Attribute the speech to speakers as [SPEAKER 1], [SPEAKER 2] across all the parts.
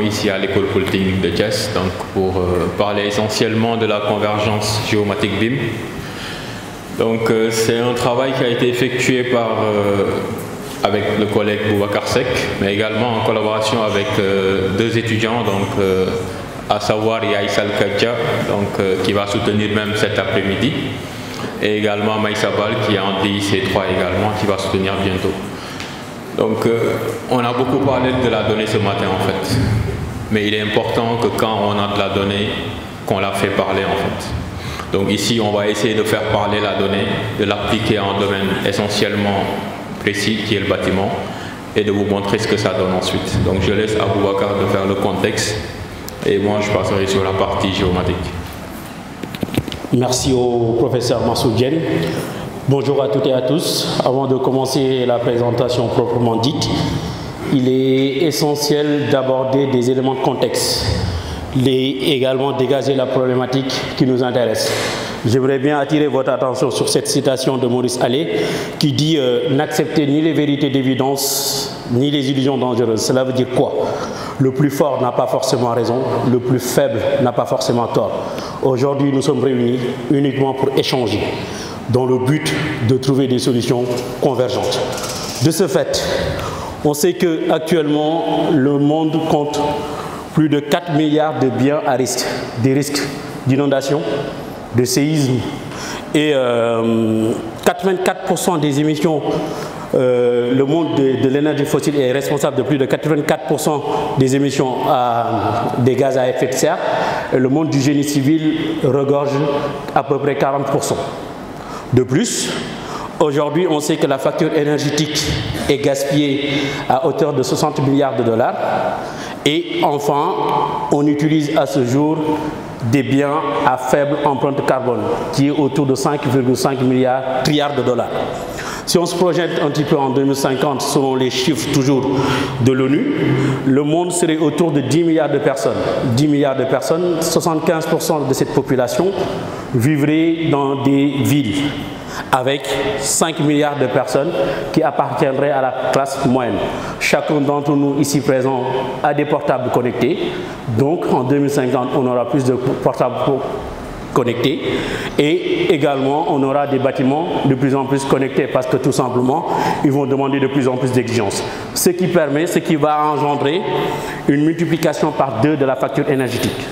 [SPEAKER 1] Ici à l'école polytechnique de Thiès, donc pour parler essentiellement de la convergence géomatique BIM. Donc c'est un travail qui a été effectué avec le collègue Boubacar Seck, mais également en collaboration avec deux étudiants, donc à savoir Yaïsal Kadja, donc qui va soutenir même cet après-midi, et également Maïssa Bal qui est en DIC3 également, qui va soutenir bientôt. Donc on a beaucoup parlé de la donnée ce matin en fait, mais il est important que quand on a de la donnée, qu'on la fait parler en fait. Donc ici on va essayer de faire parler la donnée, de l'appliquer à un domaine essentiellement précis qui est le bâtiment et de vous montrer ce que ça donne ensuite. Donc je laisse à Boubacar de faire le contexte et moi je passerai sur la partie géomatique.
[SPEAKER 2] Merci au professeur Massoud Diène. Bonjour à toutes et à tous. Avant de commencer la présentation proprement dite, il est essentiel d'aborder des éléments de contexte et également dégager la problématique qui nous intéresse. J'aimerais bien attirer votre attention sur cette citation de Maurice Allais qui dit « N'acceptez ni les vérités d'évidence ni les illusions dangereuses ». Cela veut dire quoi? Le plus fort n'a pas forcément raison, le plus faible n'a pas forcément tort. Aujourd'hui, nous sommes réunis uniquement pour échanger dans le but de trouver des solutions convergentes. De ce fait, on sait qu'actuellement, le monde compte plus de 4 milliards de biens à risque, des risques d'inondation, de séisme, et 84% des émissions, le monde de l'énergie fossile est responsable de plus de 84% des émissions des gaz à effet de serre, et le monde du génie civil regorge à peu près 40%. De plus, aujourd'hui, on sait que la facture énergétique est gaspillée à hauteur de 60 milliards de dollars. Et enfin, on utilise à ce jour des biens à faible empreinte carbone, qui est autour de 5,5 trilliards de dollars. Si on se projette un petit peu en 2050, selon les chiffres toujours de l'ONU, le monde serait autour de 10 milliards de personnes. 10 milliards de personnes, 75% de cette population vivrait dans des villes, avec 5 milliards de personnes qui appartiendraient à la classe moyenne. Chacun d'entre nous ici présents a des portables connectés. Donc en 2050, on aura plus de portables connectés et également on aura des bâtiments de plus en plus connectés parce que tout simplement, ils vont demander de plus en plus d'exigences. Ce qui va engendrer une multiplication par 2 de la facture énergétique.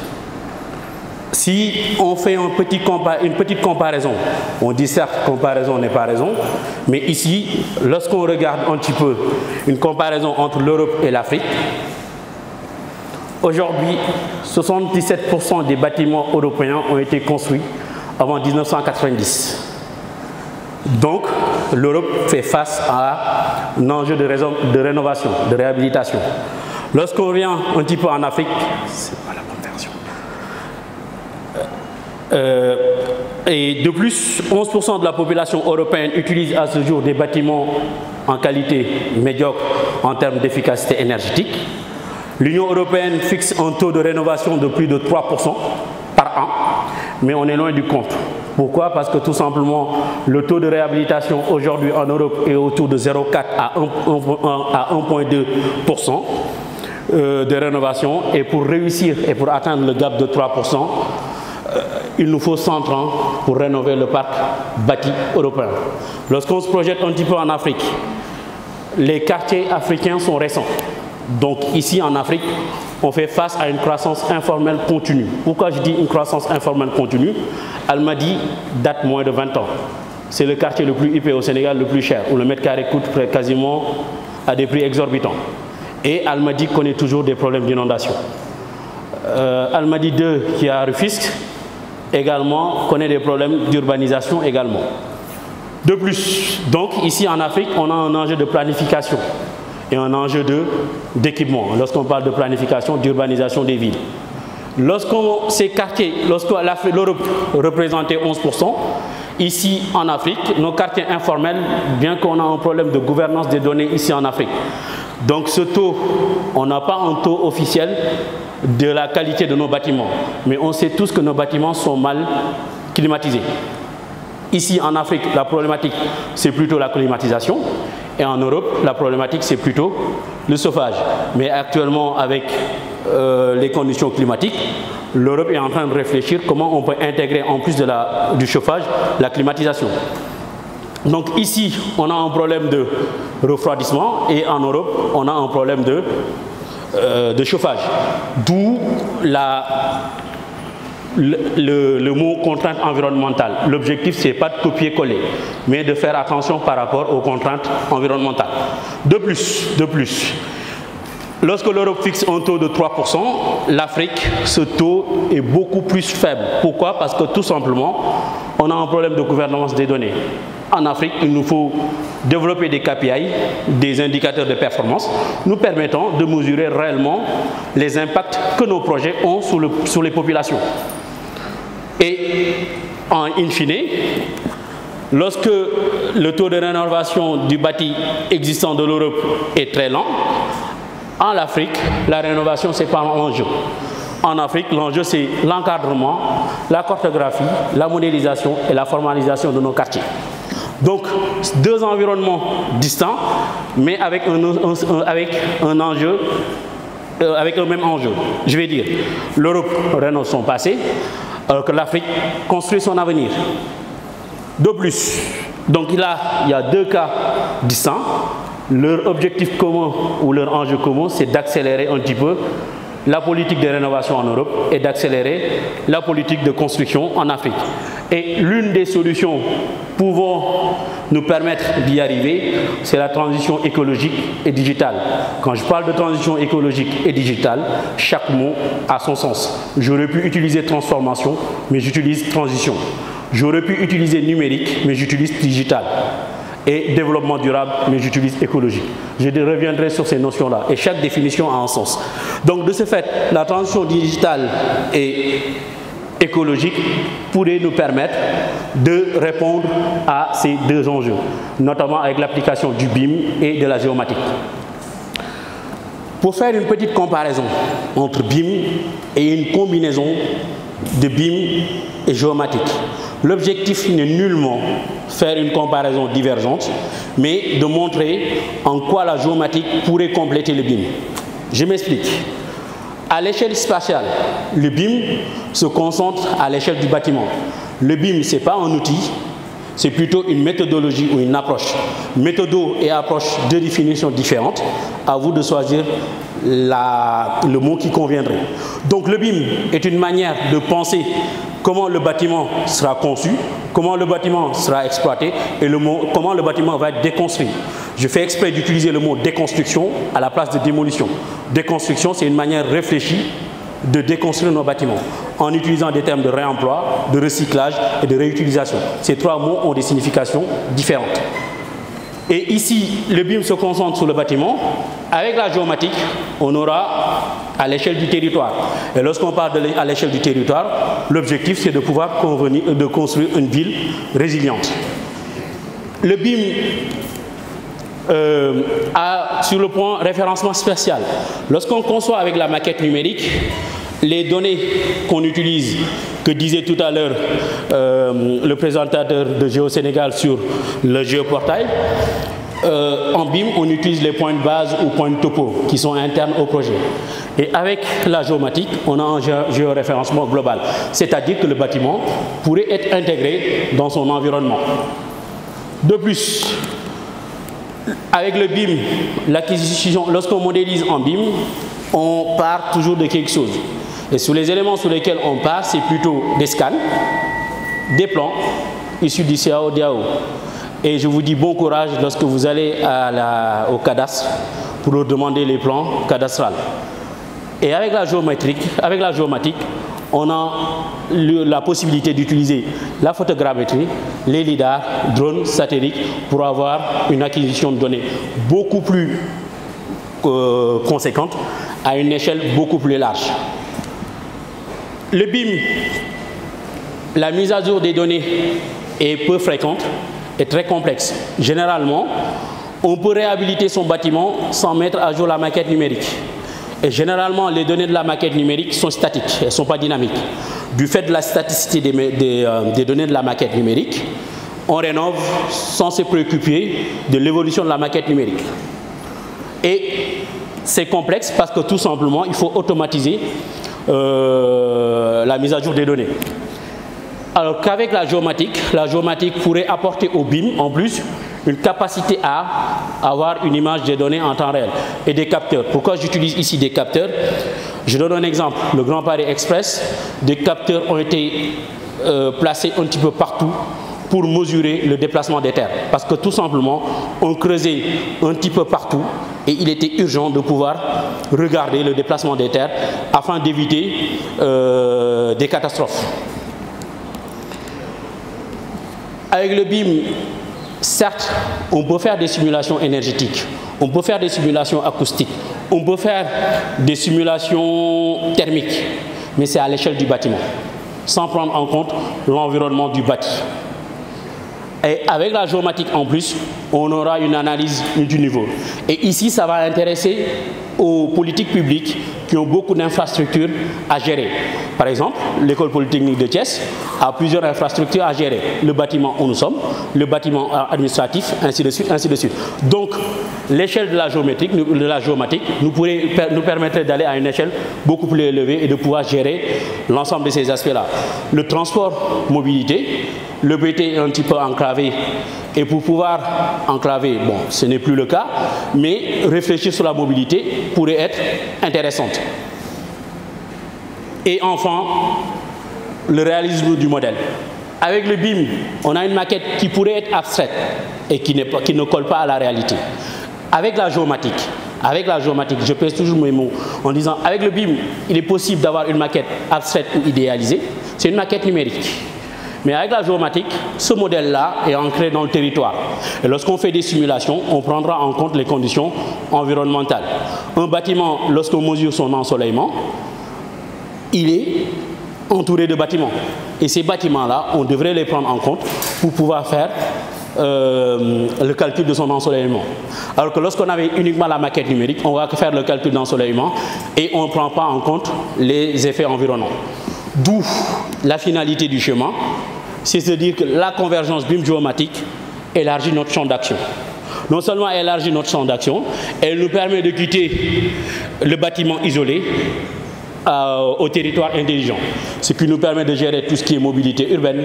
[SPEAKER 2] Si on fait une petite comparaison, on dit certes comparaison n'est pas raison, mais ici, lorsqu'on regarde un petit peu une comparaison entre l'Europe et l'Afrique, aujourd'hui, 77% des bâtiments européens ont été construits avant 1990. Donc, l'Europe fait face à un enjeu de rénovation, de réhabilitation. Lorsqu'on vient un petit peu en Afrique, c'est pas la bonne version. Et de plus, 11% de la population européenne utilise à ce jour des bâtiments en qualité médiocre en termes d'efficacité énergétique. L'Union européenne fixe un taux de rénovation de plus de 3% par an, mais on est loin du compte. Pourquoi? Parce que tout simplement, le taux de réhabilitation aujourd'hui en Europe est autour de 0,4 à 1,2% de rénovation. Et pour réussir et pour atteindre le gap de 3%, il nous faut 100 ans pour rénover le parc bâti européen. Lorsqu'on se projette un petit peu en Afrique, les quartiers africains sont récents. Donc ici en Afrique, on fait face à une croissance informelle continue. Pourquoi je dis une croissance informelle continue? Almadies date moins de 20 ans. C'est le quartier le plus huppé au Sénégal, le plus cher, où le mètre carré coûte quasiment à des prix exorbitants. Et Almadies connaît toujours des problèmes d'inondation. Almadies 2, qui est à Rufisque, également connaît des problèmes d'urbanisation également. De plus, donc ici en Afrique, on a un enjeu de planification et un enjeu d'équipement. Lorsqu'on parle de planification, d'urbanisation des villes. Ces quartiers, lorsque l'Europe représentait 11%, ici en Afrique, nos quartiers informels, bien qu'on a un problème de gouvernance des données ici en Afrique. Donc ce taux, on n'a pas un taux officiel de la qualité de nos bâtiments, mais on sait tous que nos bâtiments sont mal climatisés. Ici en Afrique, la problématique, c'est plutôt la climatisation. Et en Europe, la problématique, c'est plutôt le chauffage. Mais actuellement, avec les conditions climatiques, l'Europe est en train de réfléchir comment on peut intégrer en plus du chauffage la climatisation. Donc ici, on a un problème de refroidissement et en Europe, on a un problème de chauffage. D'où le mot contrainte environnementale. L'objectif, ce n'est pas de copier-coller, mais de faire attention par rapport aux contraintes environnementales. De plus, lorsque l'Europe fixe un taux de 3%, l'Afrique, ce taux est beaucoup plus faible. Pourquoi? Parce que tout simplement, on a un problème de gouvernance des données. En Afrique, il nous faut développer des KPI, des indicateurs de performance, nous permettant de mesurer réellement les impacts que nos projets ont sur les populations. Et in fine, lorsque le taux de rénovation du bâti existant de l'Europe est très lent, en Afrique, la rénovation, ce n'est pas l'enjeu. En Afrique, l'enjeu, c'est l'encadrement, la cartographie, la modélisation et la formalisation de nos quartiers. Donc, deux environnements distants, mais avec un enjeu, avec un même enjeu. Je vais dire, l'Europe rénove son passé, alors que l'Afrique construit son avenir. De plus, donc là, il y a deux cas distants. Leur objectif commun ou leur enjeu commun, c'est d'accélérer un petit peu la politique de rénovation en Europe et d'accélérer la politique de construction en Afrique. Et l'une des solutions pouvant nous permettre d'y arriver, c'est la transition écologique et digitale. Quand je parle de transition écologique et digitale, chaque mot a son sens. J'aurais pu utiliser transformation, mais j'utilise transition. J'aurais pu utiliser numérique, mais j'utilise digital. Et développement durable, mais j'utilise écologique. Je reviendrai sur ces notions-là. Et chaque définition a un sens. Donc, de ce fait, la transition digitale et écologique pourrait nous permettre de répondre à ces deux enjeux, notamment avec l'application du BIM et de la géomatique. Pour faire une petite comparaison entre BIM et une combinaison de BIM et géomatique, l'objectif n'est nullement faire une comparaison divergente, mais de montrer en quoi la géomatique pourrait compléter le BIM. Je m'explique. À l'échelle spatiale, le BIM se concentre à l'échelle du bâtiment. Le BIM, ce n'est pas un outil, c'est plutôt une méthodologie ou une approche. Méthodo et approche, deux définitions différentes. À vous de choisir le mot qui conviendrait. Donc le BIM est une manière de penser comment le bâtiment sera conçu, comment le bâtiment sera exploité et comment le bâtiment va être déconstruit. Je fais exprès d'utiliser le mot déconstruction à la place de démolition. Déconstruction, c'est une manière réfléchie de déconstruire nos bâtiments en utilisant des termes de réemploi, de recyclage et de réutilisation. Ces trois mots ont des significations différentes. Et ici, le BIM se concentre sur le bâtiment. Avec la géomatique, on aura à l'échelle du territoire. Et lorsqu'on parle à l'échelle du territoire, l'objectif, c'est de pouvoir construire une ville résiliente. Le BIM a, sur le point référencement spatial, lorsqu'on conçoit avec la maquette numérique, les données qu'on utilise, que disait tout à l'heure le présentateur de GeoSénégal sur le géoportail, en BIM, on utilise les points de base ou points de topo qui sont internes au projet. Et avec la géomatique, on a un géoréférencement global, c'est-à-dire que le bâtiment pourrait être intégré dans son environnement. De plus, avec le BIM, l'acquisition, lorsqu'on modélise en BIM, on part toujours de quelque chose. Et sur les éléments sur lesquels on part, c'est plutôt des scans, des plans issus du CAO-DAO. Et je vous dis bon courage lorsque vous allez au cadastre pour leur demander les plans cadastrales. Et avec la géomatique, on a la possibilité d'utiliser la photogrammétrie, les lidars, drones, satellites pour avoir une acquisition de données beaucoup plus conséquente à une échelle beaucoup plus large. Le BIM, la mise à jour des données est peu fréquente et très complexe. Généralement, on peut réhabiliter son bâtiment sans mettre à jour la maquette numérique. Et généralement, les données de la maquette numérique sont statiques, elles ne sont pas dynamiques. Du fait de la staticité des données de la maquette numérique, on rénove sans se préoccuper de l'évolution de la maquette numérique. Et C'est complexe parce que tout simplement, il faut automatiser la mise à jour des données. Alors qu'avec la géomatique pourrait apporter au BIM en plus une capacité à avoir une image des données en temps réel et des capteurs. Pourquoi j'utilise ici des capteurs? Je donne un exemple. Le Grand Paris Express, des capteurs ont été placés un petit peu partout pour mesurer le déplacement des terres. Parce que tout simplement, on creusait un petit peu partout et il était urgent de pouvoir regarder le déplacement des terres afin d'éviter des catastrophes. Avec le BIM, certes, on peut faire des simulations énergétiques, on peut faire des simulations acoustiques, on peut faire des simulations thermiques, mais c'est à l'échelle du bâtiment, sans prendre en compte l'environnement du bâti. Et avec la géomatique en plus, on aura une analyse multiniveau. Et ici, ça va intéresser aux politiques publiques qui ont beaucoup d'infrastructures à gérer. Par exemple, l'école polytechnique de Thiès a plusieurs infrastructures à gérer. Le bâtiment où nous sommes, le bâtiment administratif, ainsi de suite, ainsi de suite. Donc, l'échelle de la géomatique nous permettrait d'aller à une échelle beaucoup plus élevée et de pouvoir gérer l'ensemble de ces aspects-là. Le transport, mobilité, le BT est un petit peu enclavé. Et pour pouvoir enclaver, bon, ce n'est plus le cas, mais réfléchir sur la mobilité pourrait être intéressante. Et enfin, le réalisme du modèle. Avec le BIM, on a une maquette qui pourrait être abstraite et qui ne colle pas à la réalité. Avec la géomatique, je pèse toujours mes mots en disant, avec le BIM, il est possible d'avoir une maquette abstraite ou idéalisée. C'est une maquette numérique. Mais avec la géomatique, ce modèle-là est ancré dans le territoire. Et lorsqu'on fait des simulations, on prendra en compte les conditions environnementales. Un bâtiment, lorsqu'on mesure son ensoleillement, il est entouré de bâtiments. Et ces bâtiments-là, on devrait les prendre en compte pour pouvoir faire le calcul de son ensoleillement. Alors que lorsqu'on avait uniquement la maquette numérique, on va faire le calcul d'ensoleillement et on ne prend pas en compte les effets environnants. D'où la finalité du chemin, c'est de dire que la convergence BIM géomatique élargit notre champ d'action. Non seulement elle élargit notre champ d'action, elle nous permet de quitter le bâtiment isolé au territoire intelligent, ce qui nous permet de gérer tout ce qui est mobilité urbaine,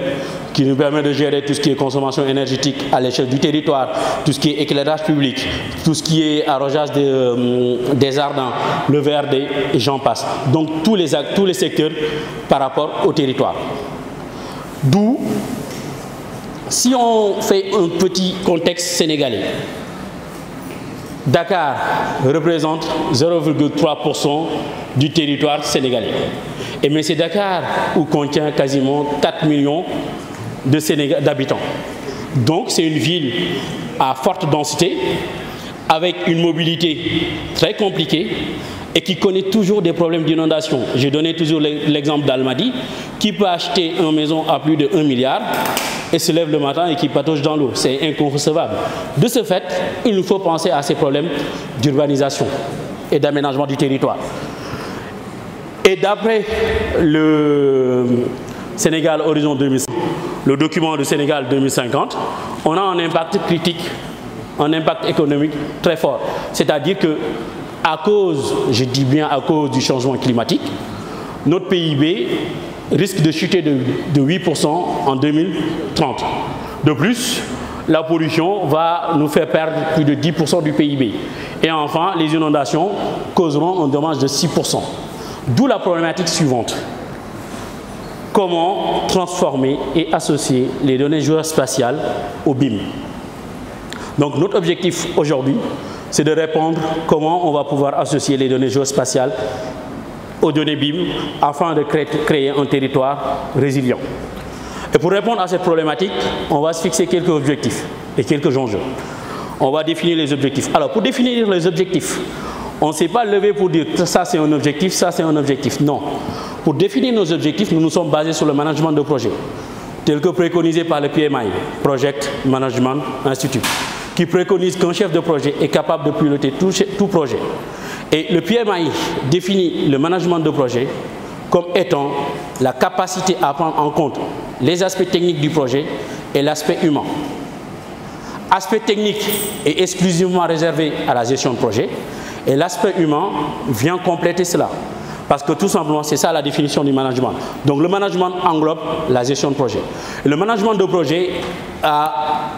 [SPEAKER 2] qui nous permet de gérer tout ce qui est consommation énergétique à l'échelle du territoire, tout ce qui est éclairage public, tout ce qui est arrosage des jardins, le VRD et j'en passe. Donc tous les secteurs par rapport au territoire. D'où, si on fait un petit contexte sénégalais, Dakar représente 0,3% du territoire sénégalais. Mais c'est Dakar où contient quasiment 4 millions d'habitants. Donc c'est une ville à forte densité, avec une mobilité très compliquée et qui connaît toujours des problèmes d'inondation. J'ai donné toujours l'exemple d'Almadies, qui peut acheter une maison à plus de 1 milliard et se lève le matin et qui patauge dans l'eau. C'est inconcevable. De ce fait, il nous faut penser à ces problèmes d'urbanisation et d'aménagement du territoire. Et d'après le Sénégal Horizon 2050, le document du Sénégal 2050, on a un impact critique, un impact économique très fort. C'est-à-dire que à cause, je dis bien à cause du changement climatique, notre PIB risque de chuter de 8% en 2030. De plus, la pollution va nous faire perdre plus de 10% du PIB. Et enfin, les inondations causeront un dommage de 6%. D'où la problématique suivante. Comment transformer et associer les données géospatiales au BIM? Donc notre objectif aujourd'hui, c'est de répondre comment on va pouvoir associer les données géospatiales aux données BIM afin de créer un territoire résilient. Et pour répondre à cette problématique, on va se fixer quelques objectifs et quelques enjeux. On va définir les objectifs. Alors pour définir les objectifs, on ne s'est pas levé pour dire ça c'est un objectif, ça c'est un objectif. Non. Pour définir nos objectifs, nous nous sommes basés sur le management de projet, tel que préconisé par le PMI, Project Management Institute, qui préconise qu'un chef de projet est capable de piloter tout projet. Et le PMI définit le management de projet comme étant la capacité à prendre en compte les aspects techniques du projet et l'aspect humain. Aspect technique est exclusivement réservé à la gestion de projet Et l'aspect humain vient compléter cela. Parce que tout simplement, c'est ça la définition du management. Donc le management englobe la gestion de projet. Et le management de projet a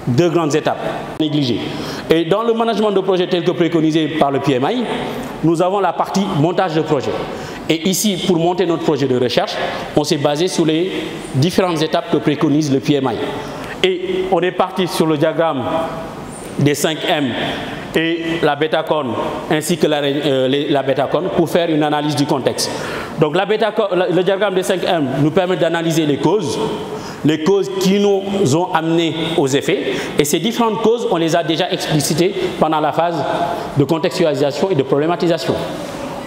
[SPEAKER 2] deux grandes étapes négligées. Et dans le management de projet tel que préconisé par le PMI, nous avons la partie montage de projet. Et ici, pour monter notre projet de recherche, on s'est basé sur les différentes étapes que préconise le PMI. Et on est parti sur le diagramme des 5 M et la bêta-cône ainsi que la bêta-cône pour faire une analyse du contexte. Donc le diagramme des 5 M nous permet d'analyser les causes qui nous ont amenés aux effets. Et ces différentes causes, on les a déjà explicitées pendant la phase de contextualisation et de problématisation.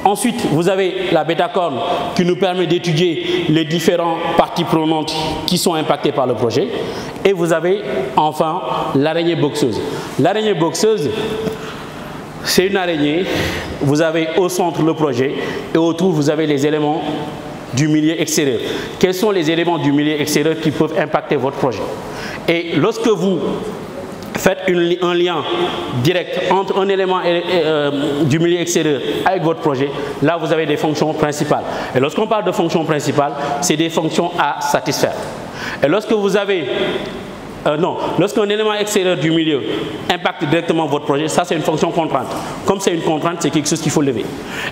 [SPEAKER 2] Ensuite, vous avez la bêta-cône qui nous permet d'étudier les différentes parties prenantes qui sont impactées par le projet. Et vous avez enfin l'araignée boxeuse. L'araignée boxeuse, c'est une araignée. Vous avez au centre le projet et autour, vous avez les éléments du milieu extérieur. Quels sont les éléments du milieu extérieur qui peuvent impacter votre projet? Et lorsque vous faites un lien direct entre un élément du milieu extérieur avec votre projet, là vous avez des fonctions principales. Et lorsqu'on parle de fonctions principales, c'est des fonctions à satisfaire. Et lorsque vous avez lorsqu'un élément extérieur du milieu impacte directement votre projet, ça c'est une fonction contrainte. Comme c'est une contrainte, c'est quelque chose qu'il faut lever.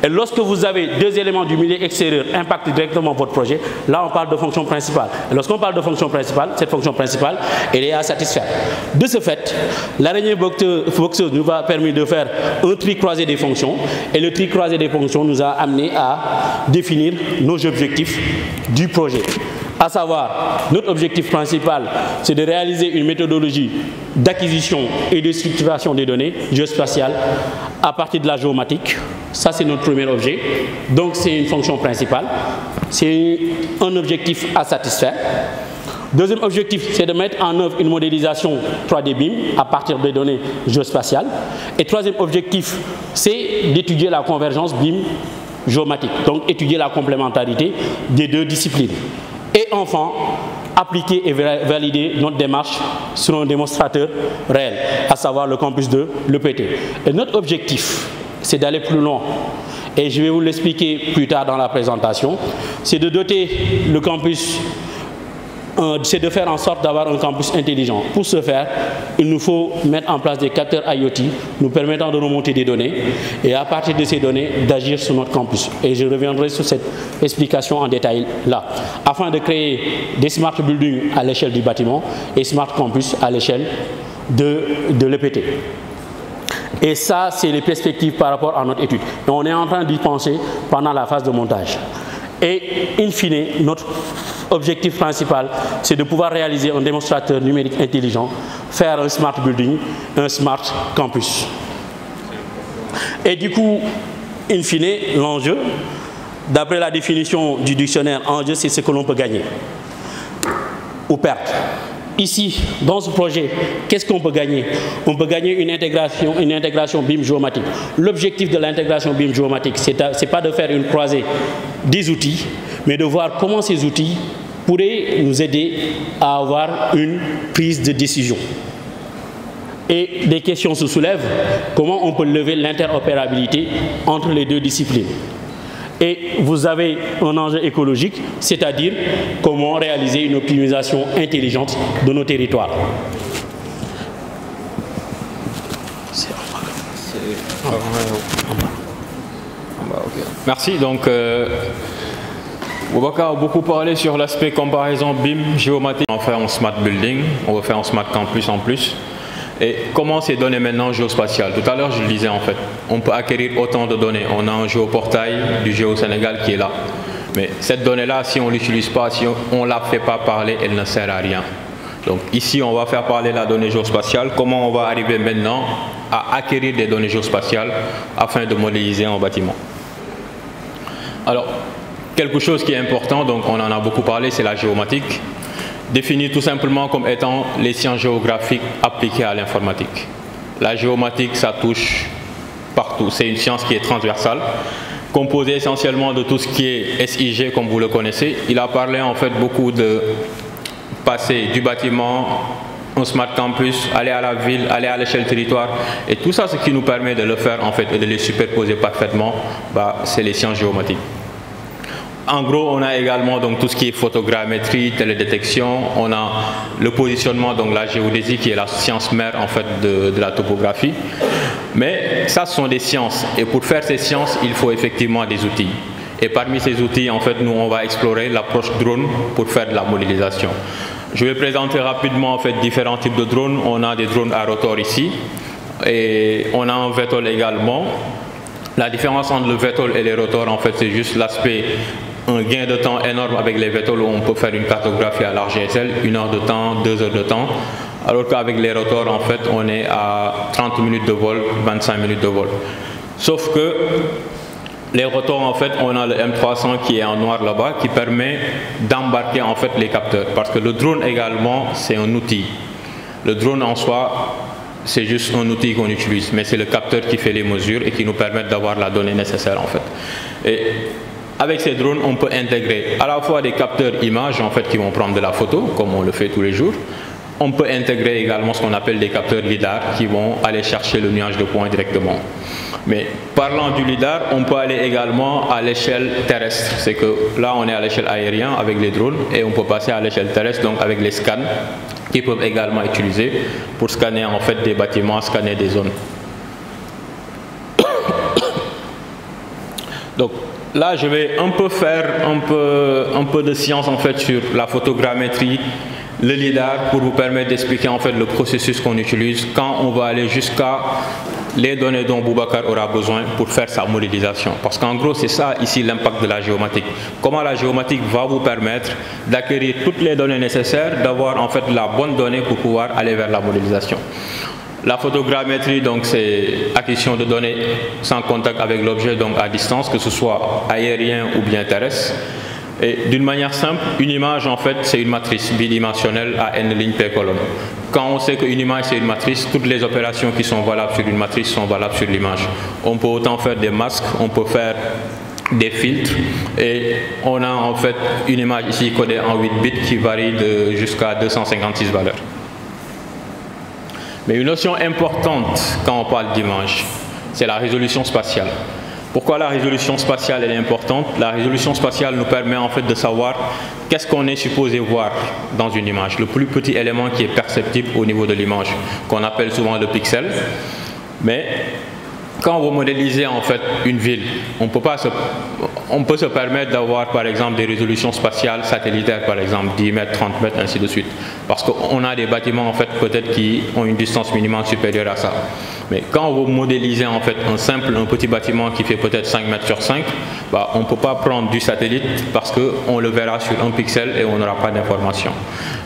[SPEAKER 2] Et lorsque vous avez deux éléments du milieu extérieur impactent directement votre projet, là on parle de fonction principale. Et lorsqu'on parle de fonction principale, cette fonction principale, elle est à satisfaire. De ce fait, l'araignée boxeuse nous a permis de faire un tri croisé des fonctions. Et le tri croisé des fonctions nous a amené à définir nos objectifs du projet. À savoir, notre objectif principal, c'est de réaliser une méthodologie d'acquisition et de structuration des données géospatiales à partir de la géomatique. Ça, c'est notre premier objet. Donc, c'est une fonction principale. C'est un objectif à satisfaire. Deuxième objectif, c'est de mettre en œuvre une modélisation 3D BIM à partir des données géospatiales. Et troisième objectif, c'est d'étudier la convergence BIM géomatique. Donc, étudier la complémentarité des deux disciplines. Et enfin, appliquer et valider notre démarche sur un démonstrateur réel, à savoir le campus de l'EPT. Et notre objectif, c'est d'aller plus loin. Et je vais vous l'expliquer plus tard dans la présentation. C'est de doter le campus, c'est de faire en sorte d'avoir un campus intelligent. Pour ce faire, il nous faut mettre en place des capteurs IoT nous permettant de remonter des données et à partir de ces données, d'agir sur notre campus. Et je reviendrai sur cette explication en détail là, afin de créer des smart buildings à l'échelle du bâtiment et smart campus à l'échelle de l'EPT. Et ça, c'est les perspectives par rapport à notre étude. Et on est en train d'y penser pendant la phase de montage. Et in fine, notre objectif principal, c'est de pouvoir réaliser un démonstrateur numérique intelligent, faire un smart building, un smart campus. Et du coup, in fine, l'enjeu, d'après la définition du dictionnaire, enjeu, c'est ce que l'on peut gagner ou perdre. Ici, dans ce projet, qu'est-ce qu'on peut gagner? On peut gagner une intégration BIM géomatique. L'objectif de l'intégration BIM géomatique, c'est pas de faire une croisée des outils, mais de voir comment ces outils pourraient nous aider à avoir une prise de décision. Et des questions se soulèvent, comment on peut lever l'interopérabilité entre les deux disciplines. Et vous avez un enjeu écologique, c'est-à-dire comment réaliser une optimisation intelligente de nos territoires.
[SPEAKER 1] Merci. Donc, Boubacar a beaucoup parlé sur l'aspect comparaison BIM géomatique. On va faire en smart building, on va faire en smart campus en plus. Et comment ces données maintenant géospatiales? Tout à l'heure, je le disais en fait, on peut acquérir autant de données. On a un géoportail du Géo-Sénégal qui est là. Mais cette donnée-là, si on ne l'utilise pas, si on ne la fait pas parler, elle ne sert à rien. Donc ici, on va faire parler la donnée géospatiale. Comment on va arriver maintenant à acquérir des données géospatiales afin de modéliser un bâtiment? Alors, quelque chose qui est important, donc on en a beaucoup parlé, c'est la géomatique. Définie tout simplement comme étant les sciences géographiques appliquées à l'informatique. La géomatique, ça touche partout. C'est une science qui est transversale, composée essentiellement de tout ce qui est SIG, comme vous le connaissez. Il a parlé en fait beaucoup de passer du bâtiment un smart campus, aller à la ville, aller à l'échelle territoire. Et tout ça, ce qui nous permet de le faire en fait et de les superposer parfaitement, c'est les sciences géomatiques. En gros, on a également donc tout ce qui est photogrammétrie, télédétection, on a le positionnement, donc la géodésie qui est la science mère en fait de la topographie. Mais ça, ce sont des sciences. Et pour faire ces sciences, il faut effectivement des outils. Et parmi ces outils, en fait, nous, on va explorer l'approche drone pour faire de la modélisation. Je vais présenter rapidement en fait différents types de drones. On a des drones à rotor ici et on a un VTOL également. La différence entre le VTOL et les rotors, en fait, c'est juste l'aspect, un gain de temps énorme avec les VTOL où on peut faire une cartographie à large échelle, 1 heure de temps, 2 heures de temps. Alors qu'avec les rotors, en fait, on est à 30 minutes de vol, 25 minutes de vol. Sauf que les rotors, en fait, on a le M300 qui est en noir là-bas, qui permet d'embarquer en fait les capteurs. Parce que le drone également, c'est un outil. Le drone en soi, c'est juste un outil qu'on utilise, mais c'est le capteur qui fait les mesures et qui nous permet d'avoir la donnée nécessaire en fait. Et avec ces drones, on peut intégrer à la fois des capteurs images en fait qui vont prendre de la photo, comme on le fait tous les jours. On peut intégrer également ce qu'on appelle des capteurs LIDAR qui vont aller chercher le nuage de points directement. Mais parlant du LIDAR, on peut aller également à l'échelle terrestre. C'est que là, on est à l'échelle aérienne avec les drones et on peut passer à l'échelle terrestre, donc avec les scans qui peuvent également utiliser pour scanner en fait des bâtiments, scanner des zones. Donc là, je vais un peu faire un peu de science en fait sur la photogrammétrie, le LIDAR, pour vous permettre d'expliquer en fait le processus qu'on utilise quand on va aller jusqu'à les données dont Boubacar aura besoin pour faire sa modélisation. Parce qu'en gros, c'est ça ici l'impact de la géomatique. Comment la géomatique va vous permettre d'acquérir toutes les données nécessaires, d'avoir en fait la bonne donnée pour pouvoir aller vers la modélisation. La photogrammétrie, donc, c'est acquisition de données sans contact avec l'objet, donc à distance, que ce soit aérien ou bien terrestre. Et d'une manière simple, une image, en fait, c'est une matrice bidimensionnelle à n lignes per colonne. Quand on sait qu'une image, c'est une matrice, toutes les opérations qui sont valables sur une matrice sont valables sur l'image. On peut autant faire des masques, on peut faire des filtres, et on a en fait une image ici codée en 8 bits qui varie jusqu'à 256 valeurs. Mais une notion importante quand on parle d'image, c'est la résolution spatiale. Pourquoi la résolution spatiale elle est importante? La résolution spatiale nous permet en fait de savoir qu'est-ce qu'on est supposé voir dans une image. Le plus petit élément qui est perceptible au niveau de l'image, qu'on appelle souvent le pixel. Mais quand vous modélisez en fait une ville, on peut se permettre d'avoir par exemple des résolutions spatiales satellitaires, par exemple 10 mètres, 30 mètres, ainsi de suite. Parce qu'on a des bâtiments en fait peut-être qui ont une distance minimale supérieure à ça. Mais quand vous modélisez en fait un petit bâtiment qui fait peut-être 5 mètres sur 5, on ne peut pas prendre du satellite parce qu'on le verra sur un pixel et on n'aura pas d'information.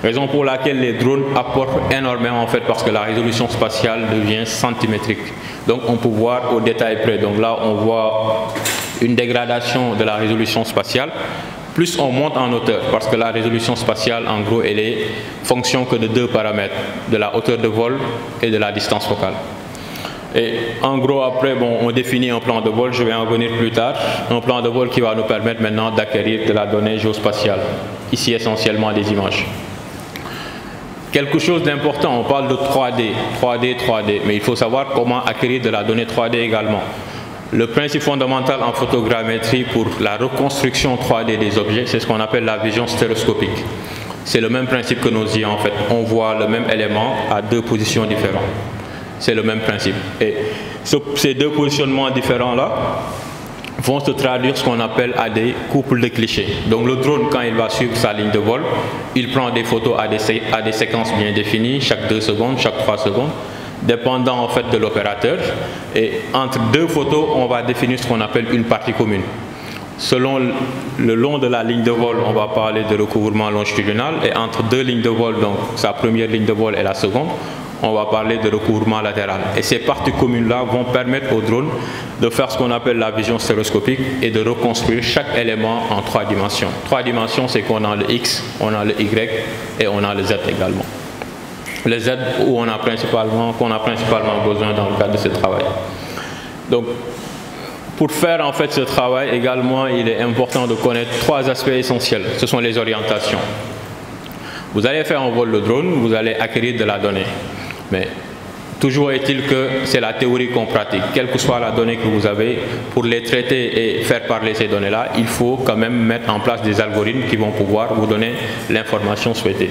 [SPEAKER 1] Raison pour laquelle les drones apportent énormément en fait parce que la résolution spatiale devient centimétrique. Donc on peut voir au détail près. Donc là on voit une dégradation de la résolution spatiale. Plus on monte en hauteur, parce que la résolution spatiale, en gros, elle est fonction que de 2 paramètres, de la hauteur de vol et de la distance focale. Et en gros, après, on définit un plan de vol, je vais en revenir plus tard, un plan de vol qui va nous permettre maintenant d'acquérir de la donnée géospatiale, ici essentiellement des images. Quelque chose d'important, on parle de 3D, mais il faut savoir comment acquérir de la donnée 3D également. Le principe fondamental en photogrammétrie pour la reconstruction 3D des objets, c'est ce qu'on appelle la vision stéréoscopique. C'est le même principe que nos yeux en fait. On voit le même élément à 2 positions différentes. C'est le même principe. Et ces 2 positionnements différents-là vont se traduire ce qu'on appelle à des couples de clichés. Donc le drone, quand il va suivre sa ligne de vol, il prend des photos à des séquences bien définies, chaque 2 secondes, chaque 3 secondes, dépendant en fait de l'opérateur. Et entre 2 photos, on va définir ce qu'on appelle une partie commune. Selon le long de la ligne de vol, on va parler de recouvrement longitudinal, et entre 2 lignes de vol, donc sa première ligne de vol et la seconde, on va parler de recouvrement latéral. Et ces parties communes-là vont permettre au drone de faire ce qu'on appelle la vision stéréoscopique et de reconstruire chaque élément en 3 dimensions. 3 dimensions, c'est qu'on a le X, on a le Y et on a le Z également. Le Z où qu'on a principalement besoin dans le cadre de ce travail. Donc, pour faire en fait ce travail également, il est important de connaître 3 aspects essentiels. Ce sont les orientations. Vous allez faire un vol de drone, vous allez acquérir de la donnée. Mais toujours est-il que c'est la théorie qu'on pratique. Quelle que soit la donnée que vous avez, pour les traiter et faire parler ces données-là, il faut quand même mettre en place des algorithmes qui vont pouvoir vous donner l'information souhaitée.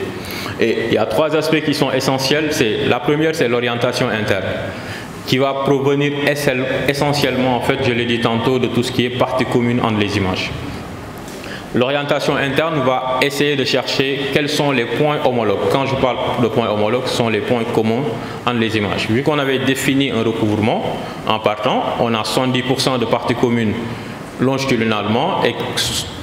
[SPEAKER 1] Et il y a 3 aspects qui sont essentiels. La première, c'est l'orientation interne, qui va provenir essentiellement, en fait, je l'ai dit tantôt, de tout ce qui est partie commune entre les images. L'orientation interne va essayer de chercher quels sont les points homologues. Quand je parle de points homologues, ce sont les points communs entre les images. Vu qu'on avait défini un recouvrement, en partant, on a 70% de parties communes longitudinalement et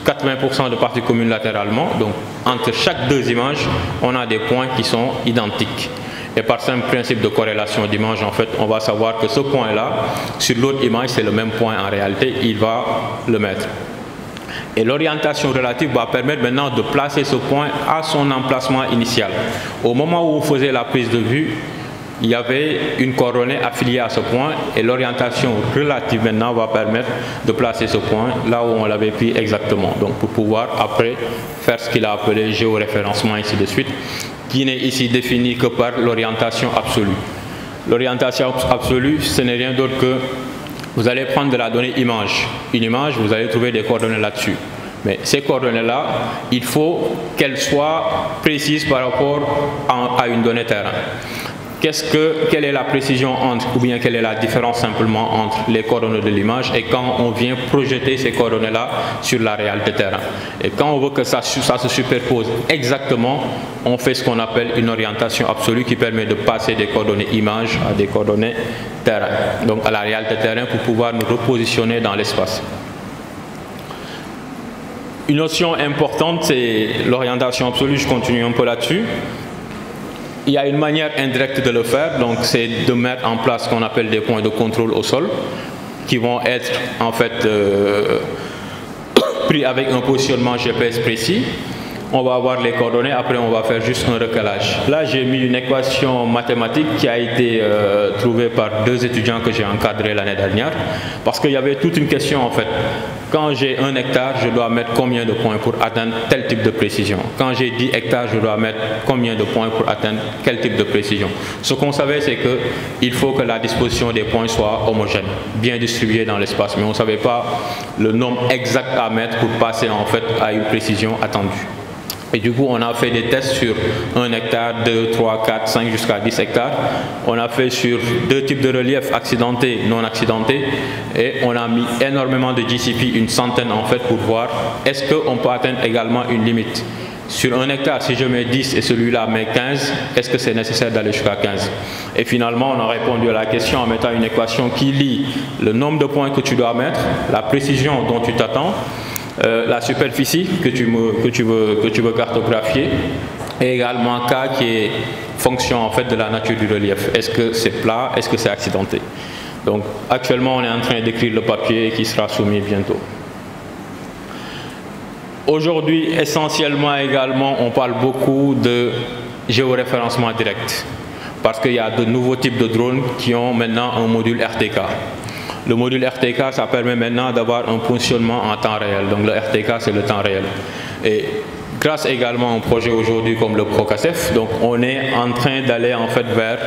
[SPEAKER 1] 80% de parties communes latéralement. Donc, entre chaque 2 images, on a des points qui sont identiques. Et par simple principe de corrélation d'image, en fait, on va savoir que ce point-là, sur l'autre image, c'est le même point en réalité, il va le mettre. Et l'orientation relative va permettre maintenant de placer ce point à son emplacement initial. Au moment où vous faisiez la prise de vue, il y avait une coordonnée affiliée à ce point et l'orientation relative maintenant va permettre de placer ce point là où on l'avait pris exactement. Donc pour pouvoir après faire ce qu'il a appelé géoréférencement et ainsi de suite, qui n'est ici défini que par l'orientation absolue. L'orientation absolue, ce n'est rien d'autre que vous allez prendre de la donnée image. Une image, vous allez trouver des coordonnées là-dessus. Mais ces coordonnées-là, il faut qu'elles soient précises par rapport à une donnée terrain. Quelle est la précision entre, ou bien quelle est la différence simplement entre les coordonnées de l'image et quand on vient projeter ces coordonnées-là sur la réalité terrain. Et quand on veut que ça se superpose exactement, on fait ce qu'on appelle une orientation absolue qui permet de passer des coordonnées image à des coordonnées terrain, donc à la réalité terrain pour pouvoir nous repositionner dans l'espace. Une notion importante, c'est l'orientation absolue, je continue un peu là-dessus. Il y a une manière indirecte de le faire, donc c'est de mettre en place ce qu'on appelle des points de contrôle au sol, qui vont être en fait pris avec un positionnement GPS précis. On va avoir les coordonnées, après on va faire juste un recalage. Là j'ai mis une équation mathématique qui a été trouvée par 2 étudiants que j'ai encadrés l'année dernière, parce qu'il y avait toute une question en fait. Quand j'ai 1 hectare, je dois mettre combien de points pour atteindre tel type de précision? Quand j'ai 10 hectares, je dois mettre combien de points pour atteindre quel type de précision? Ce qu'on savait, c'est qu'il faut que la disposition des points soit homogène, bien distribuée dans l'espace, mais on ne savait pas le nombre exact à mettre pour passer en fait à une précision attendue. Et du coup, on a fait des tests sur 1 hectare, 2, 3, 4, 5 jusqu'à 10 hectares. On a fait sur 2 types de reliefs, accidentés, non accidentés. Et on a mis énormément de GCP, une centaine en fait, pour voir est-ce qu'on peut atteindre également une limite. Sur 1 hectare, si je mets 10 et celui-là met 15, est-ce que c'est nécessaire d'aller jusqu'à 15? Et finalement, on a répondu à la question en mettant une équation qui lie le nombre de points que tu dois mettre, la précision dont tu t'attends, la superficie que tu veux cartographier et également K qui est fonction en fait de la nature du relief. Est-ce que c'est plat? Est-ce que c'est accidenté? Donc actuellement on est en train d'écrire le papier qui sera soumis bientôt. Aujourd'hui essentiellement également on parle beaucoup de géoréférencement direct parce qu'il y a de nouveaux types de drones qui ont maintenant un module RTK. Le module RTK, ça permet maintenant d'avoir un positionnement en temps réel. Donc le RTK, c'est le temps réel. Et grâce également à un projet aujourd'hui comme le PROCACEF, donc on est en train d'aller en fait vers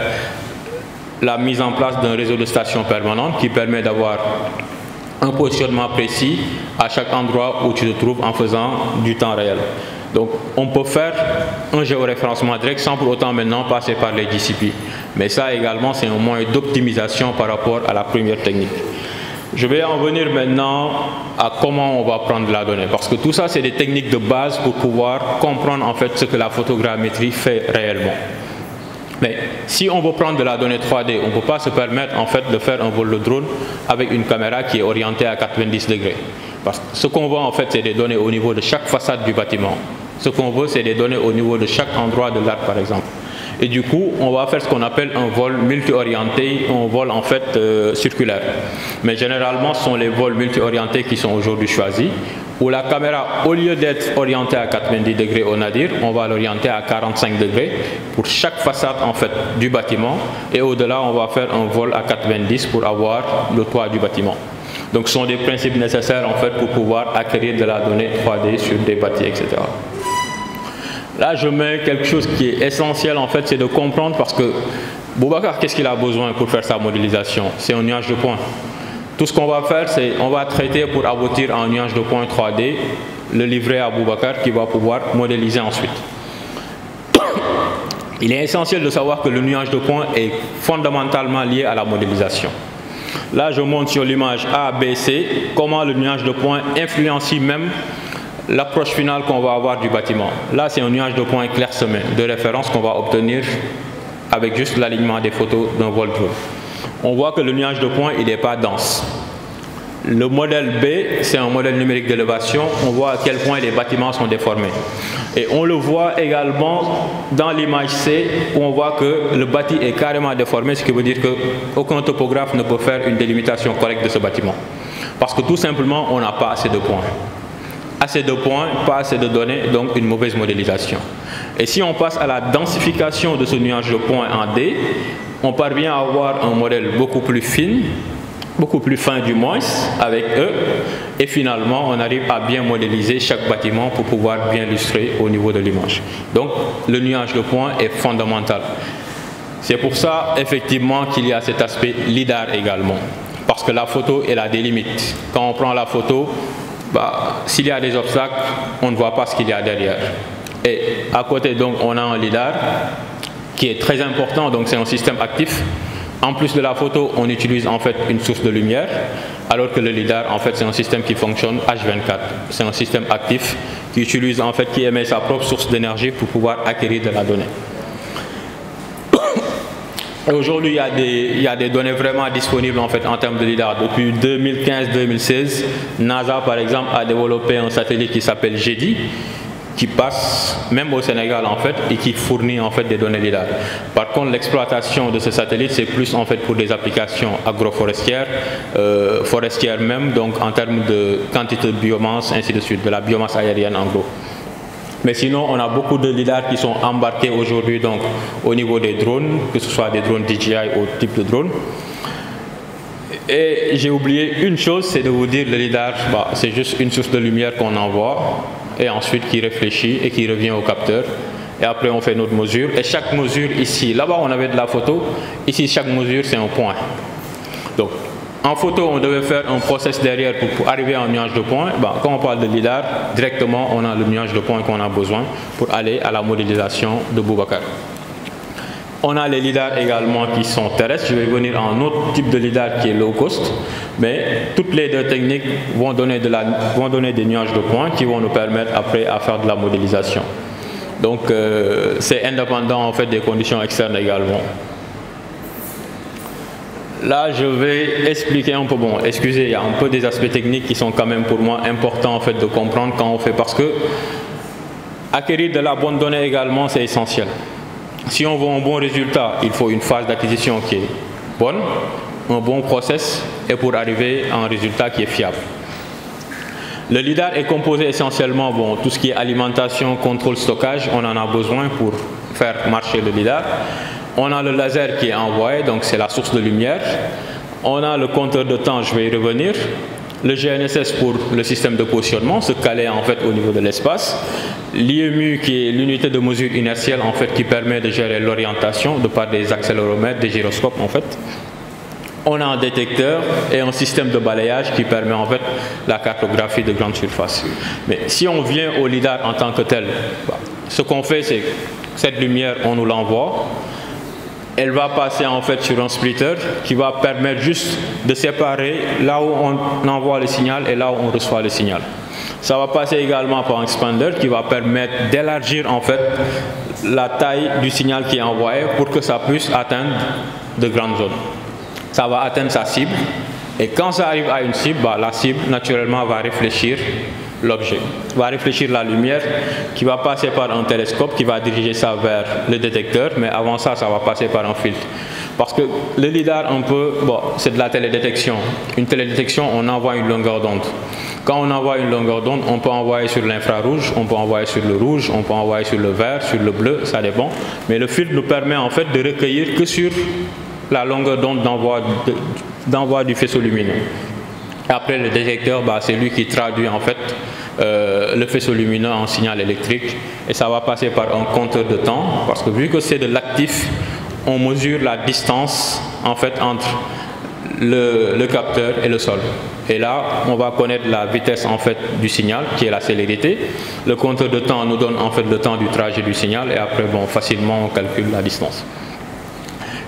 [SPEAKER 1] la mise en place d'un réseau de stations permanentes qui permet d'avoir un positionnement précis à chaque endroit où tu te trouves en faisant du temps réel. Donc on peut faire un géoréférencement direct sans pour autant maintenant passer par les GCP. Mais ça également c'est un moyen d'optimisation par rapport à la première technique. Je vais en venir maintenant à comment on va prendre la donnée. Parce que tout ça c'est des techniques de base pour pouvoir comprendre en fait ce que la photogrammétrie fait réellement. Mais si on veut prendre de la donnée 3D, on ne peut pas se permettre en fait de faire un vol de drone avec une caméra qui est orientée à 90 degrés. Parce que ce qu'on veut en fait c'est des données au niveau de chaque façade du bâtiment. Ce qu'on veut c'est des données au niveau de chaque endroit de l'arc par exemple. Et du coup on va faire ce qu'on appelle un vol multi-orienté, un vol en fait circulaire. Mais généralement ce sont les vols multi-orientés qui sont aujourd'hui choisis, où la caméra au lieu d'être orientée à 90 degrés au nadir, on va l'orienter à 45 degrés pour chaque façade en fait du bâtiment et au-delà on va faire un vol à 90 pour avoir le toit du bâtiment. Donc ce sont des principes nécessaires en fait pour pouvoir acquérir de la donnée 3D sur des bâtis, etc. Là, je mets quelque chose qui est essentiel, en fait, c'est de comprendre, parce que Boubacar, qu'est-ce qu'il a besoin pour faire sa modélisation? C'est un nuage de points. Tout ce qu'on va faire, c'est on va traiter pour aboutir à un nuage de points 3D, le livrer à Boubacar qui va pouvoir modéliser ensuite. Il est essentiel de savoir que le nuage de points est fondamentalement lié à la modélisation. Là, je montre sur l'image A, B, C, comment le nuage de points influencie même l'approche finale qu'on va avoir du bâtiment. Là, c'est un nuage de points clairsemé, de référence qu'on va obtenir avec juste l'alignement des photos d'un vol drone. On voit que le nuage de points, il n'est pas dense. Le modèle B, c'est un modèle numérique d'élévation. On voit à quel point les bâtiments sont déformés. Et on le voit également dans l'image C, où on voit que le bâti est carrément déformé, ce qui veut dire qu'aucun topographe ne peut faire une délimitation correcte de ce bâtiment. Parce que tout simplement, on n'a pas assez de points. Assez de points, pas assez de données, donc une mauvaise modélisation. Et si on passe à la densification de ce nuage de points en D, on parvient à avoir un modèle beaucoup plus fin du moins, avec E, et finalement on arrive à bien modéliser chaque bâtiment pour pouvoir bien illustrer au niveau de l'image. Donc le nuage de points est fondamental. C'est pour ça effectivement qu'il y a cet aspect LIDAR également, parce que la photo elle a des limites. Quand on prend la photo, s'il y a des obstacles, on ne voit pas ce qu'il y a derrière. Et à côté donc on a un LIDAR qui est très important, donc c'est un système actif. En plus de la photo, on utilise en fait une source de lumière, alors que le LIDAR, en fait, c'est un système qui fonctionne H24. C'est un système actif qui utilise, en fait, qui émet sa propre source d'énergie pour pouvoir acquérir de la donnée. Aujourd'hui, il y a des données vraiment disponibles, en fait, en termes de LIDAR. Depuis 2015-2016, NASA, par exemple, a développé un satellite qui s'appelle GEDI, qui passe même au Sénégal en fait et qui fournit en fait des données LIDAR. Par contre, l'exploitation de ce satellite c'est plus en fait pour des applications agroforestières, forestières même, donc en termes de quantité de biomasse, ainsi de suite, de la biomasse aérienne en gros. Mais sinon, on a beaucoup de LIDAR qui sont embarqués aujourd'hui donc au niveau des drones, que ce soit des drones DJI ou type de drone. Et j'ai oublié une chose, c'est de vous dire le LIDAR, c'est juste une source de lumière qu'on envoie et ensuite qui réfléchit et qui revient au capteur. Et après on fait notre mesure. Et chaque mesure ici, là-bas on avait de la photo, ici chaque mesure c'est un point. Donc en photo on devait faire un process derrière pour arriver à un nuage de points. Quand on parle de LIDAR, directement on a le nuage de points qu'on a besoin pour aller à la modélisation de Boubacar. On a les LIDAR également qui sont terrestres. Je vais venir à un autre type de LIDAR qui est low cost. Mais toutes les deux techniques vont donner des nuages de points qui vont nous permettre après à faire de la modélisation. Donc c'est indépendant en fait des conditions externes également. Là je vais expliquer un peu, excusez, il y a un peu des aspects techniques qui sont quand même pour moi importants en fait de comprendre quand on fait, parce que acquérir de la bonne donnée également c'est essentiel. Si on veut un bon résultat, il faut une phase d'acquisition qui est bonne, un bon process et pour arriver à un résultat qui est fiable. Le LIDAR est composé essentiellement, tout ce qui est alimentation, contrôle, stockage, on en a besoin pour faire marcher le LIDAR. On a le laser qui est envoyé, donc c'est la source de lumière. On a le compteur de temps, je vais y revenir. Le GNSS pour le système de positionnement, se caler en fait au niveau de l'espace. L'IMU qui est l'unité de mesure inertielle en fait qui permet de gérer l'orientation de par des accéléromètres, des gyroscopes en fait. On a un détecteur et un système de balayage qui permet en fait la cartographie de grande surface. Mais si on vient au LIDAR en tant que tel, ce qu'on fait c'est cette lumière on nous l'envoie. Elle va passer en fait sur un splitter qui va permettre juste de séparer là où on envoie le signal et là où on reçoit le signal. Ça va passer également par un expander qui va permettre d'élargir en fait la taille du signal qui est envoyé pour que ça puisse atteindre de grandes zones. Ça va atteindre sa cible et quand ça arrive à une cible, la cible naturellement va réfléchir l'objet, va réfléchir la lumière qui va passer par un télescope qui va diriger ça vers le détecteur, mais avant ça, ça va passer par un filtre. Parce que le LIDAR, c'est de la télédétection. Une télédétection, on envoie une longueur d'onde. Quand on envoie une longueur d'onde, on peut envoyer sur l'infrarouge, on peut envoyer sur le rouge, on peut envoyer sur le vert, sur le bleu, ça dépend. Mais le filtre nous permet en fait de recueillir que sur la longueur d'onde d'envoi du faisceau lumineux. Après le détecteur, c'est lui qui traduit en fait le faisceau lumineux en signal électrique. Et ça va passer par un compteur de temps, parce que vu que c'est de l'actif, on mesure la distance en fait entre le capteur et le sol. Et là, on va connaître la vitesse en fait du signal, qui est la célérité. Le compteur de temps nous donne en fait le temps du trajet du signal, et après, bon, facilement, on calcule la distance.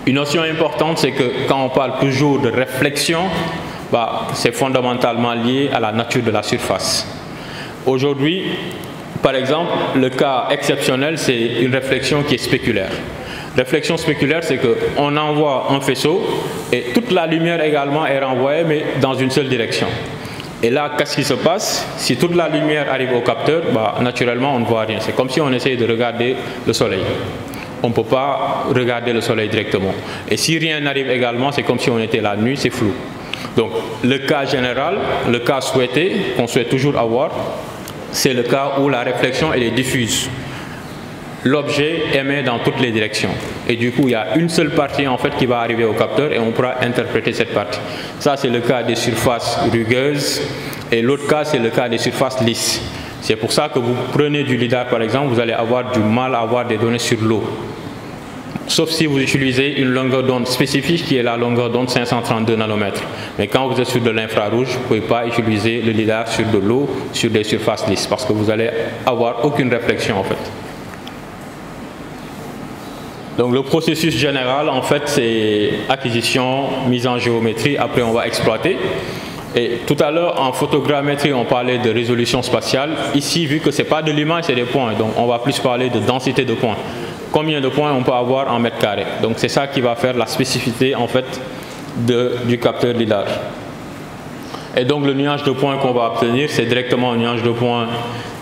[SPEAKER 1] Une notion importante, c'est que quand on parle toujours de réflexion, c'est fondamentalement lié à la nature de la surface. Aujourd'hui, par exemple, le cas exceptionnel, c'est une réflexion qui est spéculaire. Réflexion spéculaire, c'est qu'on envoie un faisceau et toute la lumière également est renvoyée, mais dans une seule direction. Et là, qu'est-ce qui se passe? Si toute la lumière arrive au capteur, naturellement, on ne voit rien. C'est comme si on essayait de regarder le soleil. On ne peut pas regarder le soleil directement. Et si rien n'arrive également, c'est comme si on était la nuit, c'est flou. Donc, le cas général, le cas souhaité, qu'on souhaite toujours avoir, c'est le cas où la réflexion elle est diffuse. L'objet émet dans toutes les directions. Et du coup, il y a une seule partie en fait qui va arriver au capteur et on pourra interpréter cette partie. Ça, c'est le cas des surfaces rugueuses. Et l'autre cas, c'est le cas des surfaces lisses. C'est pour ça que vous prenez du lidar, par exemple, vous allez avoir du mal à avoir des données sur l'eau. Sauf si vous utilisez une longueur d'onde spécifique qui est la longueur d'onde 532 nanomètres. Mais quand vous êtes sur de l'infrarouge, vous ne pouvez pas utiliser le lidar sur de l'eau, sur des surfaces lisses, parce que vous allez avoir aucune réflexion en fait. Donc le processus général, en fait, c'est acquisition, mise en géométrie, après on va exploiter. Et tout à l'heure, en photogrammétrie, on parlait de résolution spatiale. Ici, vu que ce n'est pas de l'image, c'est des points, donc on va plus parler de densité de points. Combien de points on peut avoir en mètres carrés? Donc c'est ça qui va faire la spécificité, en fait, du capteur lidar. Et donc le nuage de points qu'on va obtenir, c'est directement un nuage de points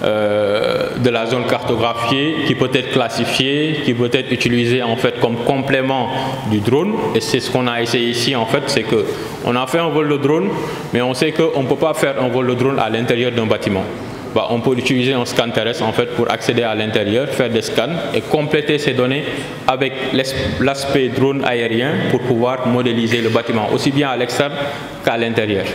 [SPEAKER 1] de la zone cartographiée qui peut être classifié, qui peut être utilisé en fait comme complément du drone. Et c'est ce qu'on a essayé ici en fait, c'est qu'on a fait un vol de drone, mais on sait qu'on ne peut pas faire un vol de drone à l'intérieur d'un bâtiment. On peut utiliser un scan terrestre en fait pour accéder à l'intérieur, faire des scans et compléter ces données avec l'aspect drone aérien pour pouvoir modéliser le bâtiment aussi bien à l'externe qu'à l'intérieur.